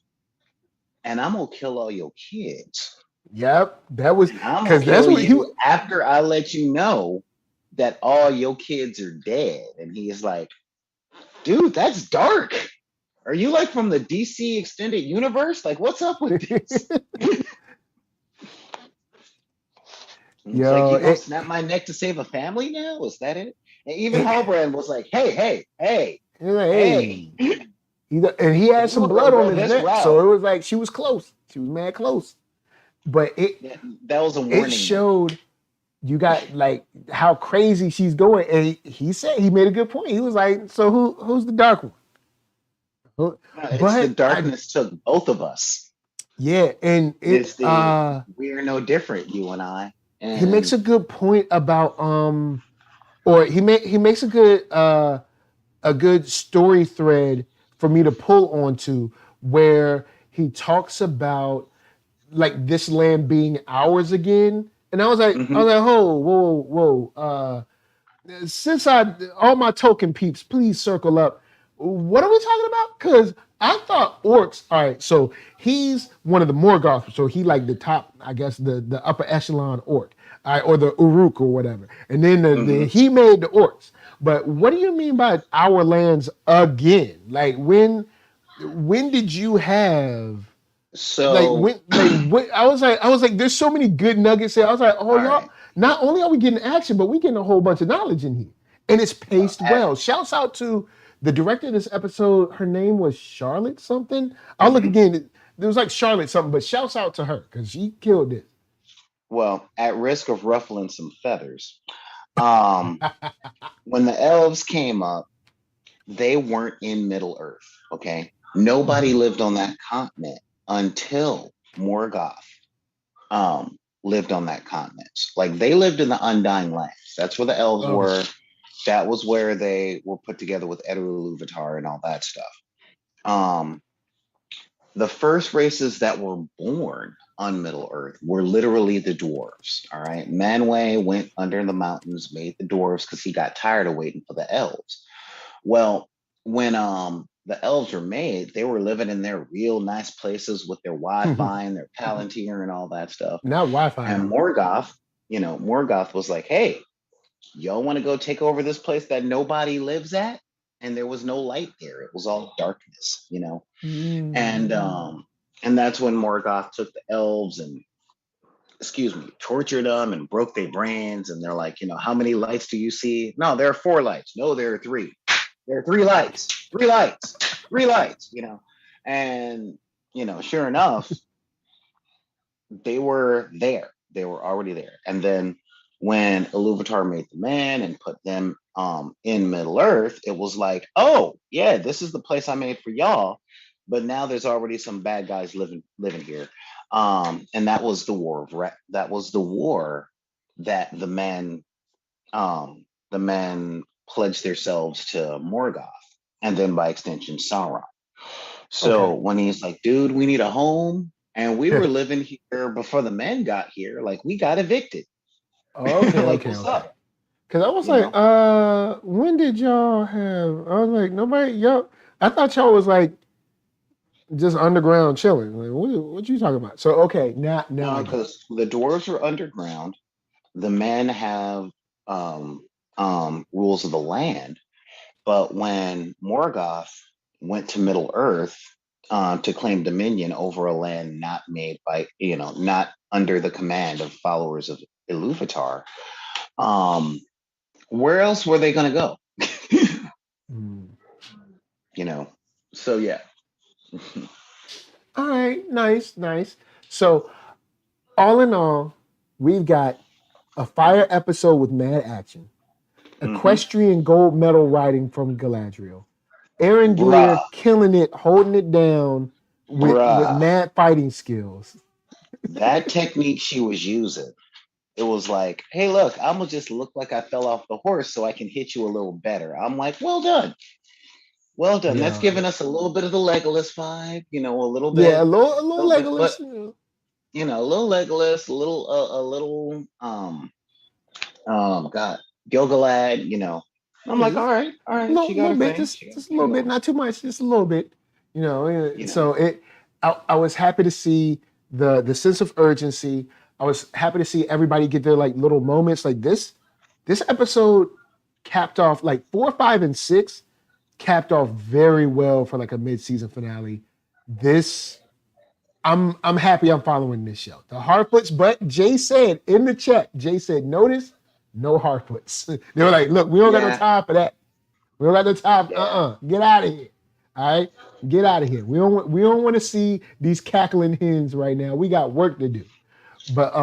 and I'm gonna kill all your kids,
Yep, that was
and I'm gonna
because that's
kill
what he.
you after I let you know that all your kids are dead." And he is like, "Dude, that's dark. Are you like from the DC extended universe? Like, what's up with this?" And it's like,
Yo,
"You gonna snap my neck to save a family now? Is that it?" And even Halbrand was like, "Hey, hey, hey,
he's like,
hey,
hey, and he
if
had
you
some
were gonna
blood on
go
his
this
neck, so
route."
it was like she was close. She was mad close, but
That was a
it
warning though.
showed you got like how crazy she's going, and he said he made a good point. He was like, so who's the dark one?
No, it's the
But I
darkness took both of us.
yeah, and
It's
it
the we're no different, you and I.
he makes
And
a good point about or he makes a good story thread for me to pull onto where he talks about like this land being ours again. And I
mhm.
was like, whoa. Since all my token peeps, please circle up. What are we talking about? Because I thought orcs. All right, so he's one of the Morgoth, so he like the top, I guess the upper echelon orc, all right, or the Uruk or whatever. And then
Mhm.
he made the orcs. But what do you mean by our lands again? Like when did you have like
So,
when like what I was like there's so many good nuggets here. I was like, oh
all
y'all,
right.
not only are we getting action, but we getting a whole bunch of knowledge in here. And it's
Well,
paced well. Shouts out to the director of this episode. Her name was Charlotte something. I'll look
mhm.
again. It was like Charlotte something, but shouts out to her because she killed it.
Well, at risk of ruffling some feathers, um, when the elves came up, they weren't in Middle Earth. Okay, nobody
Mhm.
lived on that continent until Morgoth lived on that continent. Like they lived in the Undying Lands. That's where the elves
Okay.
were. That was where they were put together with Edu Iluvatar and all that stuff. Um, the first races that were born on Middle Earth were literally the dwarves. All right. Manwë went under the mountains, made the dwarves because he got tired of waiting for the elves. Well, when the elves were made, they were living in their real nice places with their Wi-Fi and their Palantir and all that stuff.
Not Wi-Fi
And
though.
Morgoth was like, "Hey, y'all want to go take over this place that nobody lives at?" And there was no light there. It was all darkness. And
Mm.
and that's when Morgoth took the elves and tortured them and broke their brains. And they're like, "How many lights do you see?" "No, there are four lights." "No, there are three." "There are three lights, three lights, three lights. And sure enough, they were there. They were already there. And then when Iluvatar made the man and put them in Middle Earth, it was like, "Oh yeah, this is the place I made for y'all." But now there's already some bad guys living here. And that was the war that was the war that the men pledged themselves to Morgoth, and then by extension Sauron. So
Okay.
when he's like, "Dude, we need a home," and we were living here before the men got here, like we got evicted. Like, what's
Okay.
up?
Cause I was
You
like,
know?
when did y'all have? I was like, nobody, y'all. I thought y'all was like just underground chilling. Like, what you talking about? So okay, now
No,
I get it.
because the dwarves are underground. The men have um, rules of the land. But when Morgoth went to Middle Earth to claim dominion over a land not made by, not under the command of followers of Iluvatar, um, where else were they going to go?
Hmm.
you know. So yeah.
All right, nice. So all in all, we've got a fire episode with mad action,
hmm
equestrian gold medal riding from Galadriel, Aaron
Bruh,
Gear killing it, holding it down with
bruh,
mad fighting skills.
that technique she was using. It was like, "Hey, look, I'm gonna just look like I fell off the horse so I can hit you a little better." I'm like, "Well done, well done." That's
Yeah,
giving us a little bit of the Legolas vibe, a little
yeah,
bit,
a little
but
Legolas.
a little Legolas, a little God, Gilgalad, I'm
Yeah,
like,
just
all
a
right,
little,
she got
little
her
bit,
thing,
just a
she
little bit,
going,
not too much, just a little bit.
you know.
So I was happy to see the sense of urgency. I was happy to see everybody get their like little moments. Like this episode capped off like 4, 5, and 6 capped off very well for like a mid-season finale. This I'm happy I'm following this show. The Harfoots, but Jay said in the chat, Jay said, notice no Harfoots. They were like, look, we don't got no
Yeah,
time for that. We don't got no time.
yeah.
Get out of here. All right, get out of here. We don't want to see these cackling hens right now. We got work to do. But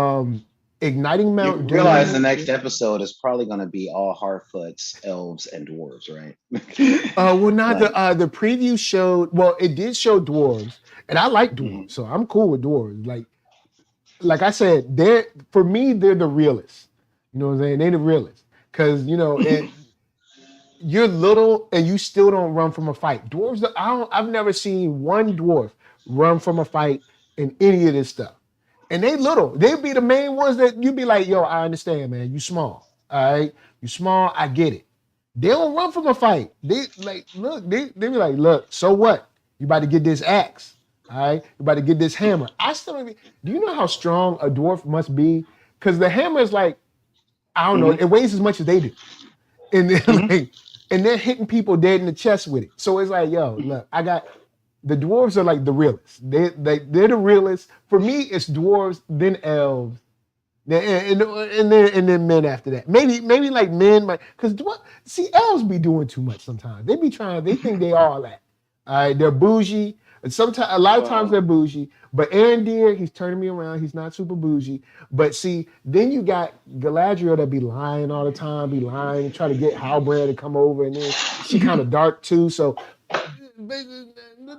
igniting
You
Mount
realize
Doom.
the next episode is probably going to be all Harfoots, elves, and dwarves, right?
Well, now
Like,
the preview showed. Well, it did show dwarves, and I like dwarves,
mhm,
so I'm cool with dwarves. Like I said, for me, they're the realists. You know what I'm saying? They're the realists. Because, you're little and you still don't run from a fight. Dwarves, I've never seen one dwarf run from a fight in any of this stuff. And they little. They'd be the main ones that you'd be like, yo, I understand, man. You small. All right. You small, I get it. They don't run from a fight. They like, look, they be like, look, so what? You about to get this axe. All right. You about to get this hammer. Do you know how strong a dwarf must be? Because the hammer is like, I don't know,
mhm,
it weighs as much as they do. And then
mhm.
like, and they're hitting people dead in the chest with it. So it's like, yo, look, I got the dwarves are like the realists. They're the realists. For me, it's dwarves, then elves, and then men after that. Maybe like men, because see, elves be doing too much sometimes. They be trying. They think they all that. All right, they're bougie. And sometimes, a lot of times
Well,
they're bougie. But Aaron Deere, he's turning me around. He's not super bougie. But see, then you got Galadriel that be lying all the time, be lying, and try to get Halbrand to come over, and then she kind of dark too. So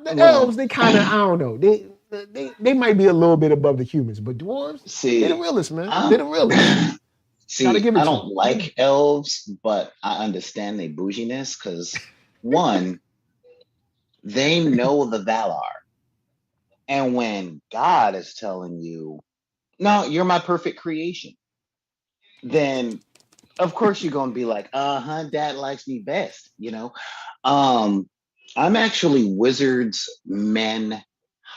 the
well,
elves, they kind of, I don't know, they might be a little bit above the humans, but dwarves, they're the
see,
realists, man. They're
I'm,
the realists. Gotta
see,
give it
I
to them.
don't like elves, but I understand their bouginess because one, they know the Valar. And when God is telling you, no, you're my perfect creation, then of course you're going to be like, uh-huh, dad likes me best. Um, I'm actually wizards, men,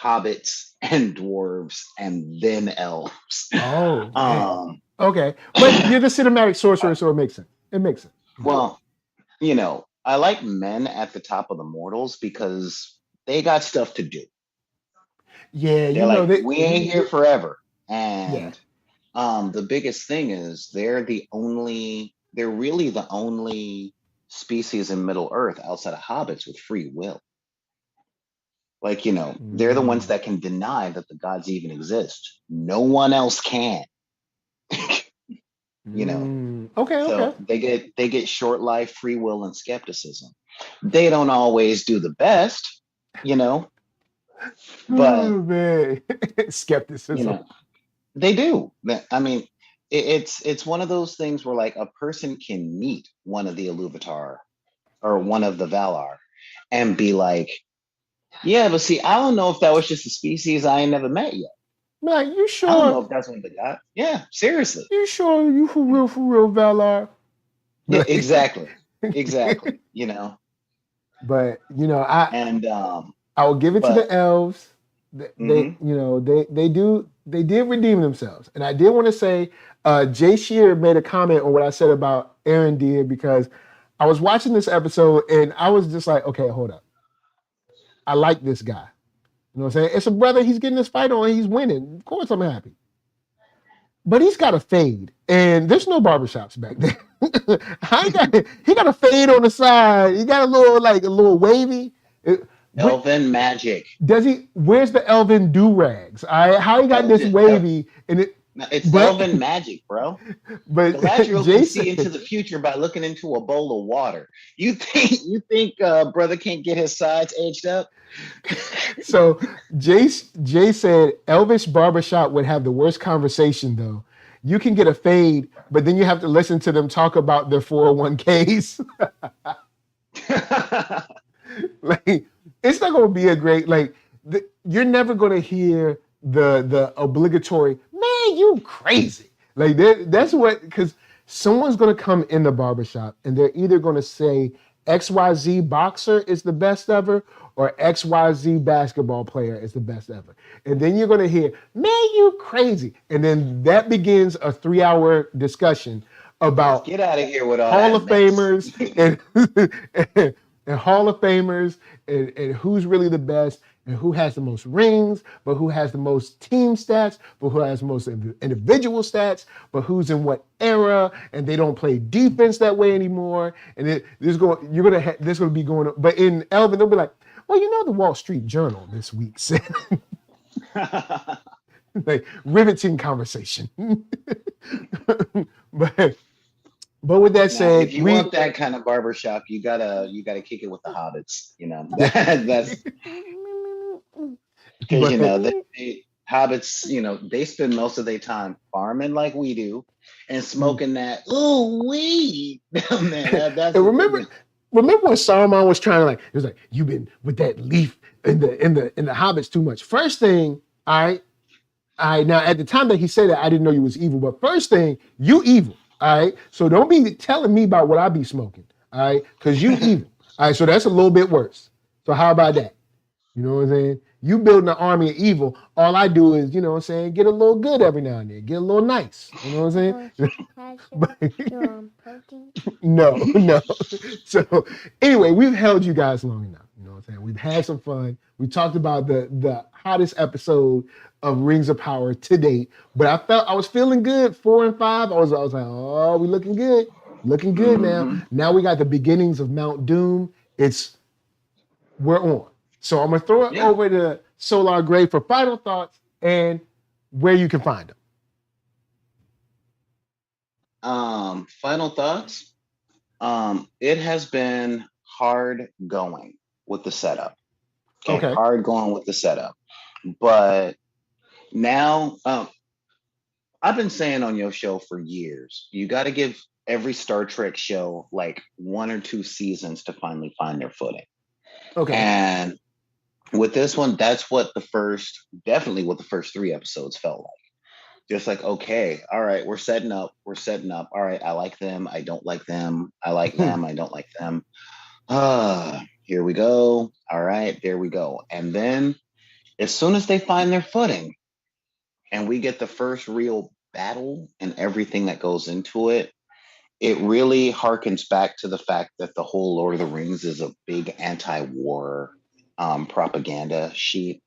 hobbits, and dwarves, and then elves.
Oh man,
um,
okay, but you're the cinematic sorcerer, so it makes sense. It makes sense.
well, I like men at the top of the mortals because they got stuff to do.
Yeah,
They're like,
that.
we ain't here forever.
Yeah.
And the biggest thing is they're really the only species in Middle Earth outside of hobbits with free will. Like, they're the ones
Mm,
that can deny that the gods even exist. No one else can, you know.
okay, okay.
So they get short life, free will, and skepticism. They don't always do the best, you know, but
Oh man,
you
skepticism.
know, they do. I mean, it's one of those things where like a person can meet one of the Iluvatar or one of the Valar and be like, yeah, but see, I don't know if that was just a species I ain't never met yet.
Man, you
I don't
sure?
know if that's what they got. Yeah, seriously.
You sure you for real, Valar?
Yeah, exactly. Exactly.
But
And
I will give it to the
but
elves. They,
mhm.
they did redeem themselves. And I did want to say, Jay Shear made a comment on what I said about Aaron Deere because I was watching this episode and I was just like, okay, hold up. I like this guy. You know what I'm saying? It's a brother. He's getting this fight on. He's winning. Of course, I'm happy. But he's got a fade, and there's no barbershops back then. He got a fade on the side. He got a little wavy. What
Elven magic.
does he? Where's the Elvin do rags? How he got this
Elven,
wavy and it?
no, it's
But
elven magic, bro.
but
Galadriel can see into
Jason.
the future by looking into a bowl of water. You think brother can't get his sides edged up?
So Jay said Elvis Barbershop would have the worst conversation though. You can get a fade, but then you have to listen to them talk about their 401ks. Like it's not gonna be a great you're never gonna hear the obligatory, man, you crazy. Like that's what, because someone's gonna come in the barbershop and they're either gonna say XYZ boxer is the best ever or XYZ basketball player is the best ever. And then you're gonna hear, man, you crazy. And then that begins a 3-hour discussion about
Get out of here with all
Hall
that
of
mess.
Famers and Hall of Famers and who's really the best and who has the most rings, but who has the most team stats, but who has the most individual stats, but who's in what era, and they don't play defense that way anymore. And there's going to be going on. But in Elvin, they'll be like, well, you know, the Wall Street Journal this week said, like, riveting conversation. But with that
Now,
said,
if you want that kind of barbershop, you gotta kick it with the hobbits. You know, that's because hobbits. You know, they spend most of their time farming like we do, and smoking that weed. Man, that's
and remember when Saruman was trying to, like, it was like, you've been with that leaf in the hobbits too much. First thing, all right. Now at the time that he said that, I didn't know you was evil, but first thing, you evil. All right, so don't be telling me about what I be smoking. All right, because you evil. All right, so that's a little bit worse. So how about that? You know what I'm saying? You building an army of evil. All I do is, you know what I'm saying, get a little good every now and then, get a little nice. You know what I'm saying? No. So anyway, we've held you guys long enough. You know what I'm saying? We've had some fun. We talked about the hottest episode of Rings of Power to date, but I was feeling good. 4 and 5, I was like, oh, we looking good now. Now we got the beginnings of Mount Doom. We're on. So I'm gonna throw it over to Solar Gray for final thoughts and where you can find them.
Final thoughts. It has been hard going with the setup. Okay. Hard going with the setup, but now, I've been saying on your show for years, you got to give every Star Trek show like 1 or 2 seasons to finally find their footing. Okay. And with this one, that's definitely what the first 3 episodes felt like. Just like, okay, all right, we're setting up. All right, I like them. I don't like them. I like them. I don't like them. Here we go. All right, there we go. And then as soon as they find their footing, and we get the first real battle and everything that goes into it, it really harkens back to the fact that the whole Lord of the Rings is a big anti-war propaganda sheet.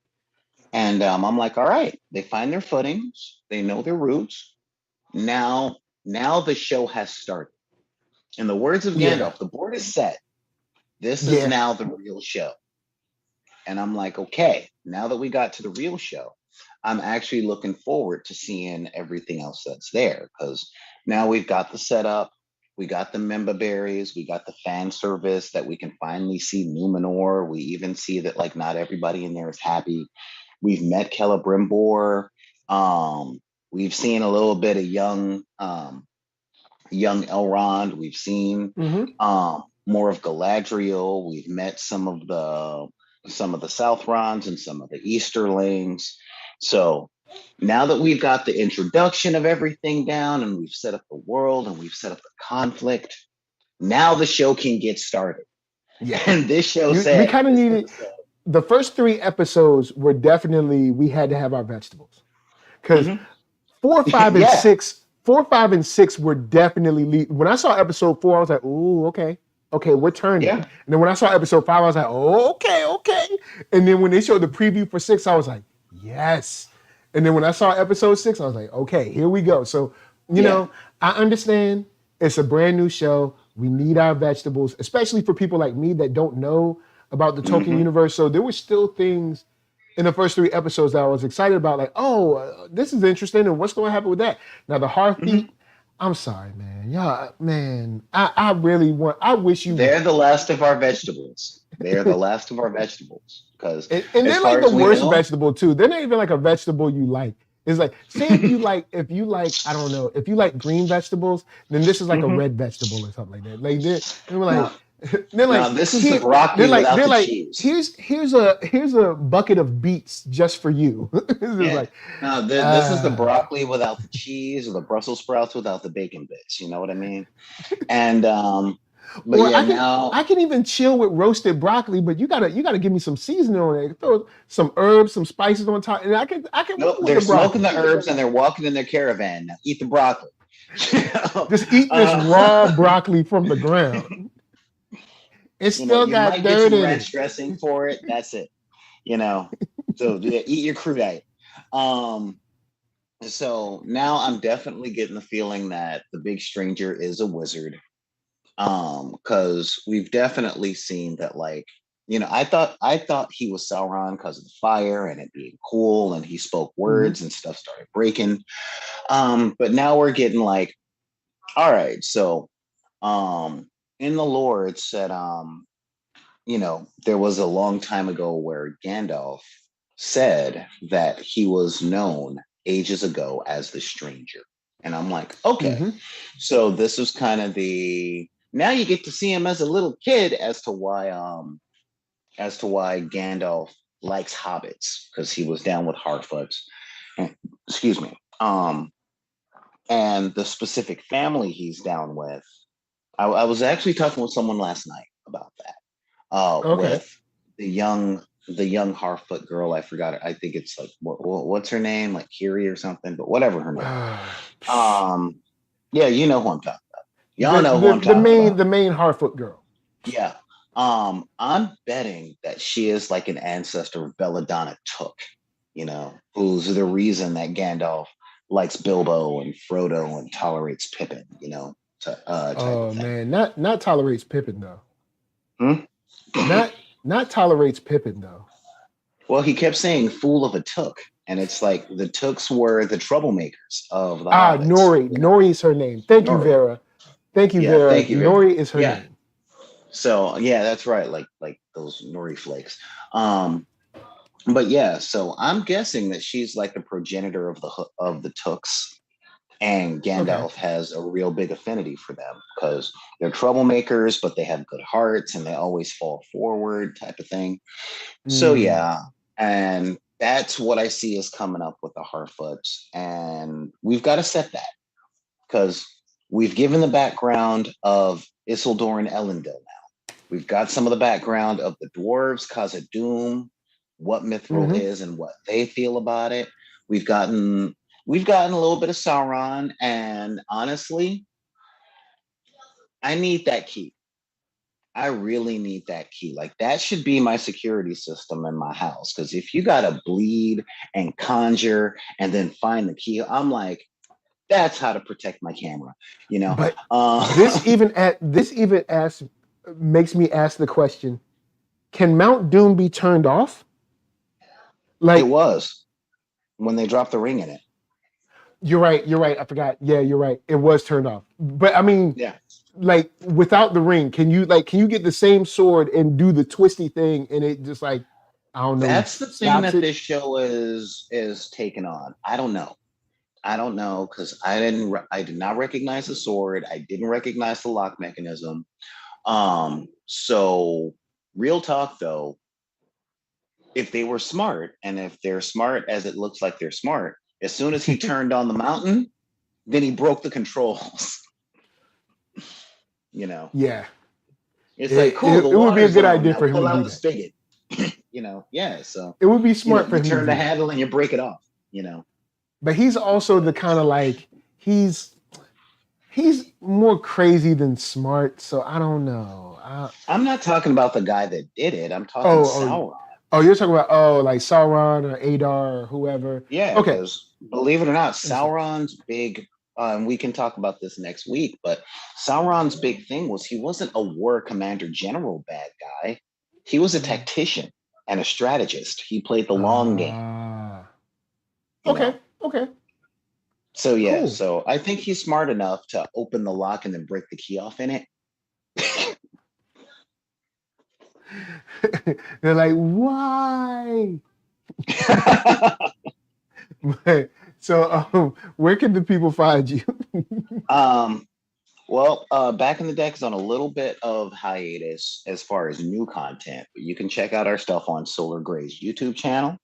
And I'm like, all right, they find their footings, they know their roots. Now the show has started. In the words of Gandalf, the board is set. This is now the real show. And I'm like, okay, now that we got to the real show, I'm actually looking forward to seeing everything else that's there, because now we've got the setup, we got the member berries, we got the fan service that we can finally see Numenor. We even see that, like, not everybody in there is happy. We've met Celebrimbor. We've seen a little bit of young Elrond. We've seen more of Galadriel. We've met some of the Southrons and some of the Easterlings. So now that we've got the introduction of everything down and we've set up the world and we've set up the conflict, now the show can get started. Yeah. And this show said
we kind of needed the first 3 episodes were definitely, we had to have our vegetables. Because 4, 5, and 6, 4, 5, and 6 were definitely when I saw episode 4, I was like, ooh, okay, we're turning. Yeah. And then when I saw episode 5, I was like, oh, okay. And then when they showed the preview for 6, I was like, yes. And then when I saw episode 6, I was like, okay, here we go. So, you know, I understand it's a brand new show. We need our vegetables, especially for people like me that don't know about the Tolkien universe. So there were still things in the first 3 episodes that I was excited about, like, this is interesting, and what's going to happen with that? Now, the Hearthbeat, I'm sorry, man. Y'all, man, I wish you...
They're the last of our vegetables. They're the last of our vegetables. And
they're like the worst vegetable, too. They're not even like a vegetable you like. It's like, say if you like, I don't know, if you like green vegetables, then this is like a red vegetable or something like that. Like, they're like... They're
Now
like,
this is the broccoli without
they're
the
like,
cheese.
here's a bucket of beets just for you. It's just
Yeah.
like,
No, this is the broccoli without the cheese, or the Brussels sprouts without the bacon bits. You know what I mean? And but
or
yeah, now
I can even chill with roasted broccoli, but you gotta give me some seasoning on it. Throw some herbs, some spices on top, and I can
nope,
roll with
they're
the
smoking
broccoli.
the herbs and they're walking in their caravan. Now eat the broccoli.
Just eat this
uh,
raw broccoli from the ground. It still
you
got
might get
dirt
some
in
ranch
it.
dressing for it. That's it. You know, so yeah, eat your crudite. Um, so now I'm definitely getting the feeling that the big stranger is a wizard. Because we've definitely seen that, like, I thought he was Sauron because of the fire and it being cool, and he spoke
Mhm.
words and stuff started breaking. But now we're getting like, all right, so in the lore it said there was a long time ago where Gandalf said that he was known ages ago as the stranger. And I'm like, okay,
Mhm.
so this was kind of now you get to see him as a little kid as to why Gandalf likes hobbits, because he was down with Harfoots. Excuse me. And the specific family he's down with. I was actually talking with someone last night about that.
Okay.
With the young Harfoot girl. I forgot it. I think it's like what's her name, like Kiri or something, but whatever her name. Um, yeah, you know who I'm talking about. Y'all know who I'm talking about.
The main Harfoot girl.
Yeah. I'm betting that she is like an ancestor of Belladonna Took, who's the reason that Gandalf likes Bilbo and Frodo and tolerates Pippin, type of
Oh
thing.
man, not tolerates Pippin though.
Hmm?
Not tolerates Pippin though.
Well, he kept saying "fool of a Took," and it's like the Tooks were the troublemakers of the
Ah,
hobbits.
Nori. Nori is her name. Thank you,
Nori.
Vera. Thank you,
Yeah,
Vera.
thank you, Vic.
Nori is her
Yeah.
name.
So yeah, that's right. Like those nori flakes. But yeah, so I'm guessing that she's like the progenitor of the Tooks, and
Okay.
Gandalf has a real big affinity for them because they're troublemakers, but they have good hearts and they always fall forward, type of thing. So
Mm.
yeah, and that's what I see is coming up with the Harfoots, and we've got to set that because we've given the background of Isildur and Elendil. We've got some of the background of the dwarves, Khazad-dûm, what Mithril
Hmm.
is and what they feel about it. We've gotten a little bit of Sauron, and honestly, I need that key. I really need that key. Like that should be my security system in my house. Because if you gotta bleed and conjure and then find the key, I'm like, that's how to protect my camera. You know.
But
Uh,
this even asks makes me ask the question: can Mount Doom be turned off?
it
Like,
was when they dropped the ring in it.
you're right. You're right. I forgot. Yeah, you're right. It was turned off. But I mean,
Yeah.
like without the ring, can you get the same sword and do the twisty thing and it just like I don't know
That's the thing
stops
that
it?
this show is taken on. I don't know. I don't know because I did not recognize the sword. I didn't recognize the lock mechanism. So real talk though, if they were smart, and if they're smart as it looks like they're smart, as soon as he turned on the mountain, then he broke the controls.
Yeah,
It's like cool. The
it would be a
water's
good
on.
idea
Now
for him
pull
to do
out the
that.
spigot. Yeah. So
It would be smart for
you
him to
turn the
do that.
handle and you break it off. You know.
But he's also the kind of like he's more crazy than smart. So I don't know.
I'm not talking about the guy that did it. I'm talking
Oh, oh,
Sauron.
oh, you're talking about like Sauron or Adar or whoever.
Yeah,
Okay,
because believe it or not,
understand.
Sauron's big, and we can talk about this next week, but Sauron's big thing was he wasn't a war commander general bad guy. He was a tactician and a strategist. He played the long game,
Ah,
you know.
okay,
So yeah,
cool.
so I think he's smart enough to open the lock and then break the key off in it.
They're like, why? So, where can the people find you?
um, Well, Back in the Deck is on a little bit of hiatus as far as new content, but you can check out our stuff on Solar Gray's YouTube channel.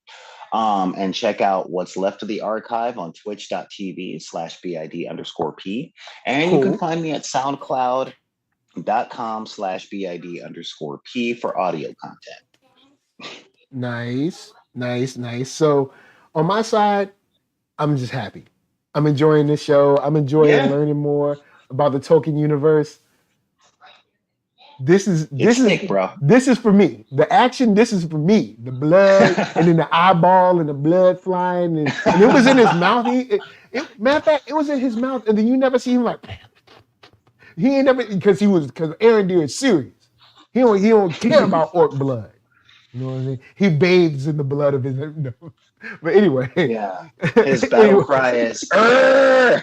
And check out what's left of the archive on twitch.tv/BID_P. And you can
Cool.
find me at soundcloud.com/BID_P for audio content.
Nice. So on my side, I'm just happy. I'm enjoying this show. I'm enjoying learning more about the Tolkien universe. This is
Sick, bro.
This is for me. The action, this is for me. The blood and then the eyeball and the blood flying and it was in his mouth. Matter of fact, it was in his mouth, and then you never see him like he ain't never because Arondir is serious. He don't care about orc blood. You know what I mean? He bathes in the blood of his. No. But anyway,
yeah, his battle cry is. Urgh!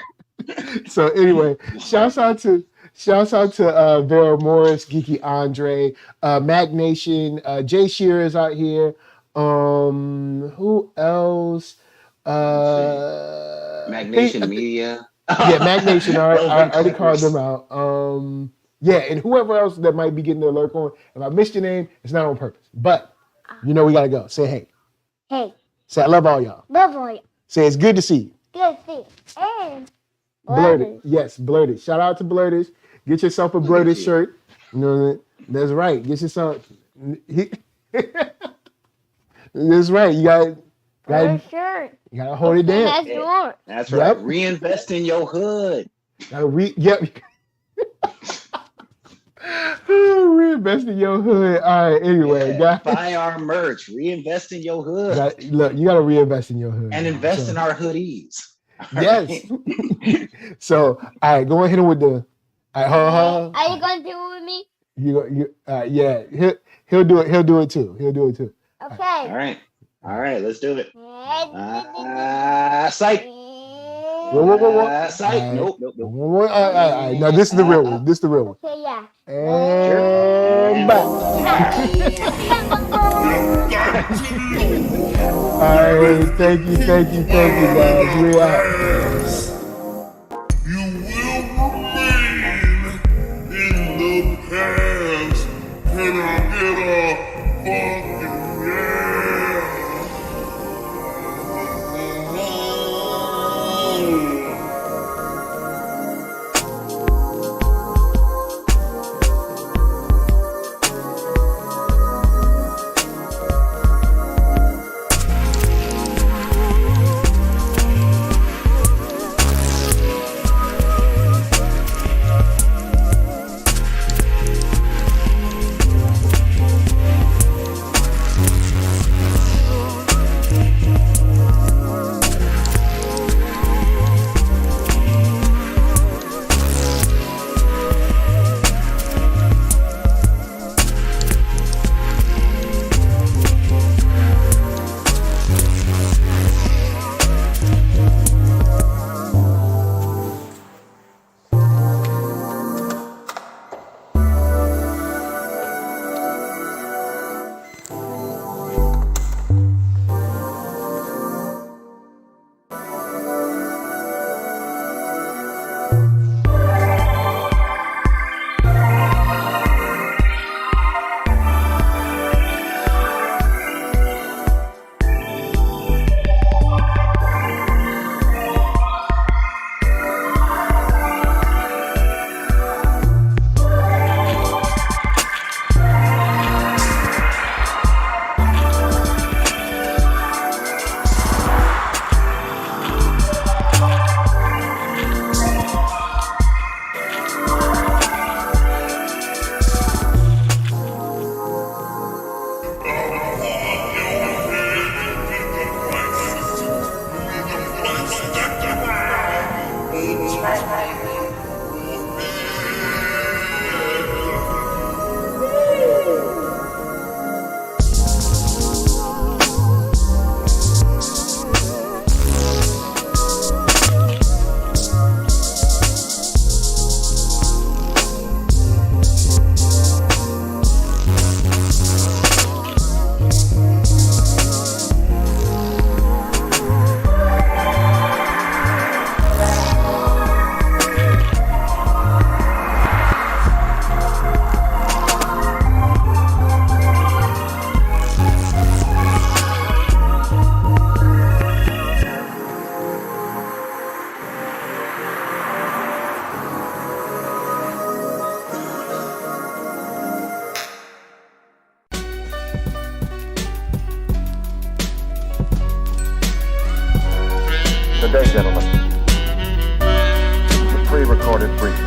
So anyway, shouts out to Vera Morris, Geeky Andre, Mac Nation, Jay Shearer is out here. Who else?
Mac Nation Media.
Yeah, Mac Nation. I already called them out. Yeah, and whoever else that might be getting their lurk on. If I missed your name, it's not on purpose. But we gotta go. Say hey.
Hey.
Say I love all y'all.
Love all y'all.
Say it's good to see you.
Good to see you. And
Blurted. Yes, Blurted. Shout out to Blurted. Get yourself a Blurted shirt. You know what I mean? That's right. Get yourself. That's right. You got
shirt.
You gotta hold it down.
That's yours.
That's right. Yep. Reinvest in your hood.
Yep. Reinvest in your hood. All right. Anyway, guys.
Buy our merch. Reinvest in your hood.
Look, you gotta reinvest in your hood.
And invest in our hoodies.
Yes. So, all right, go ahead with the. All right,
Are you gonna do it with me?
Yeah. He'll do it. He'll do it too.
Okay.
All right. Let's do it. Psych.
Whoa.
Psych.
Right.
Nope.
All right. Now this is the real one.
Okay, yeah.
And back. All right. Thank you, guys. We out.
You will remain in the past. Can I get a fucking yeah?
recorded briefing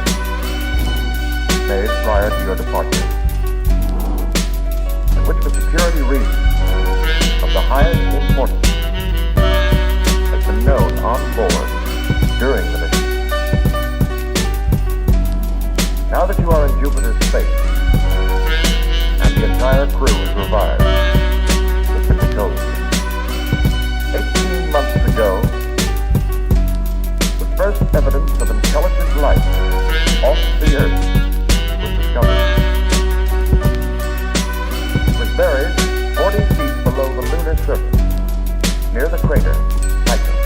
made prior to your departure, in which for security reasons of the highest importance has been known on board during the mission. Now that you are in Jupiter's space and the entire crew is revived, it can be told you. 18 months ago, the first evidence of intelligent life off the Earth was discovered. It was buried 40 feet below the lunar surface, near the crater Patron.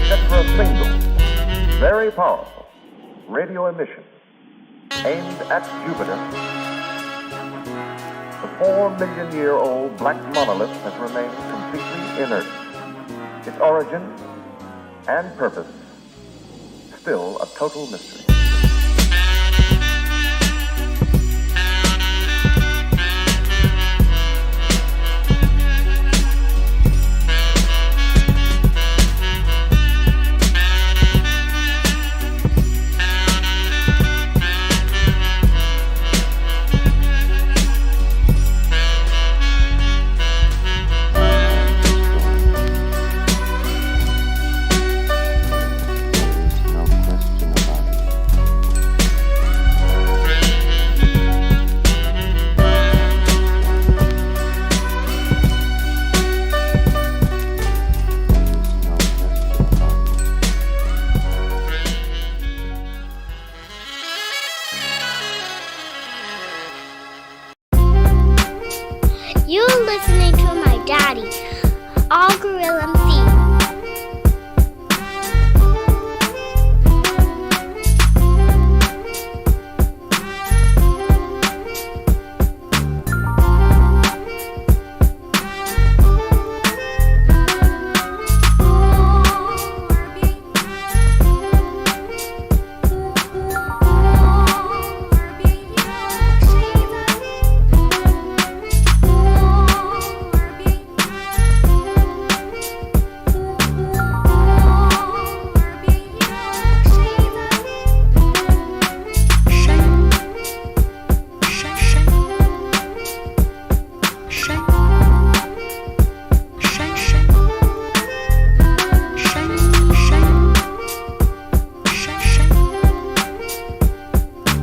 Except for a single, very powerful radio emission aimed at Jupiter, the 4-million-year-old black monolith has remained completely inert. Its origin and purpose still a total mystery.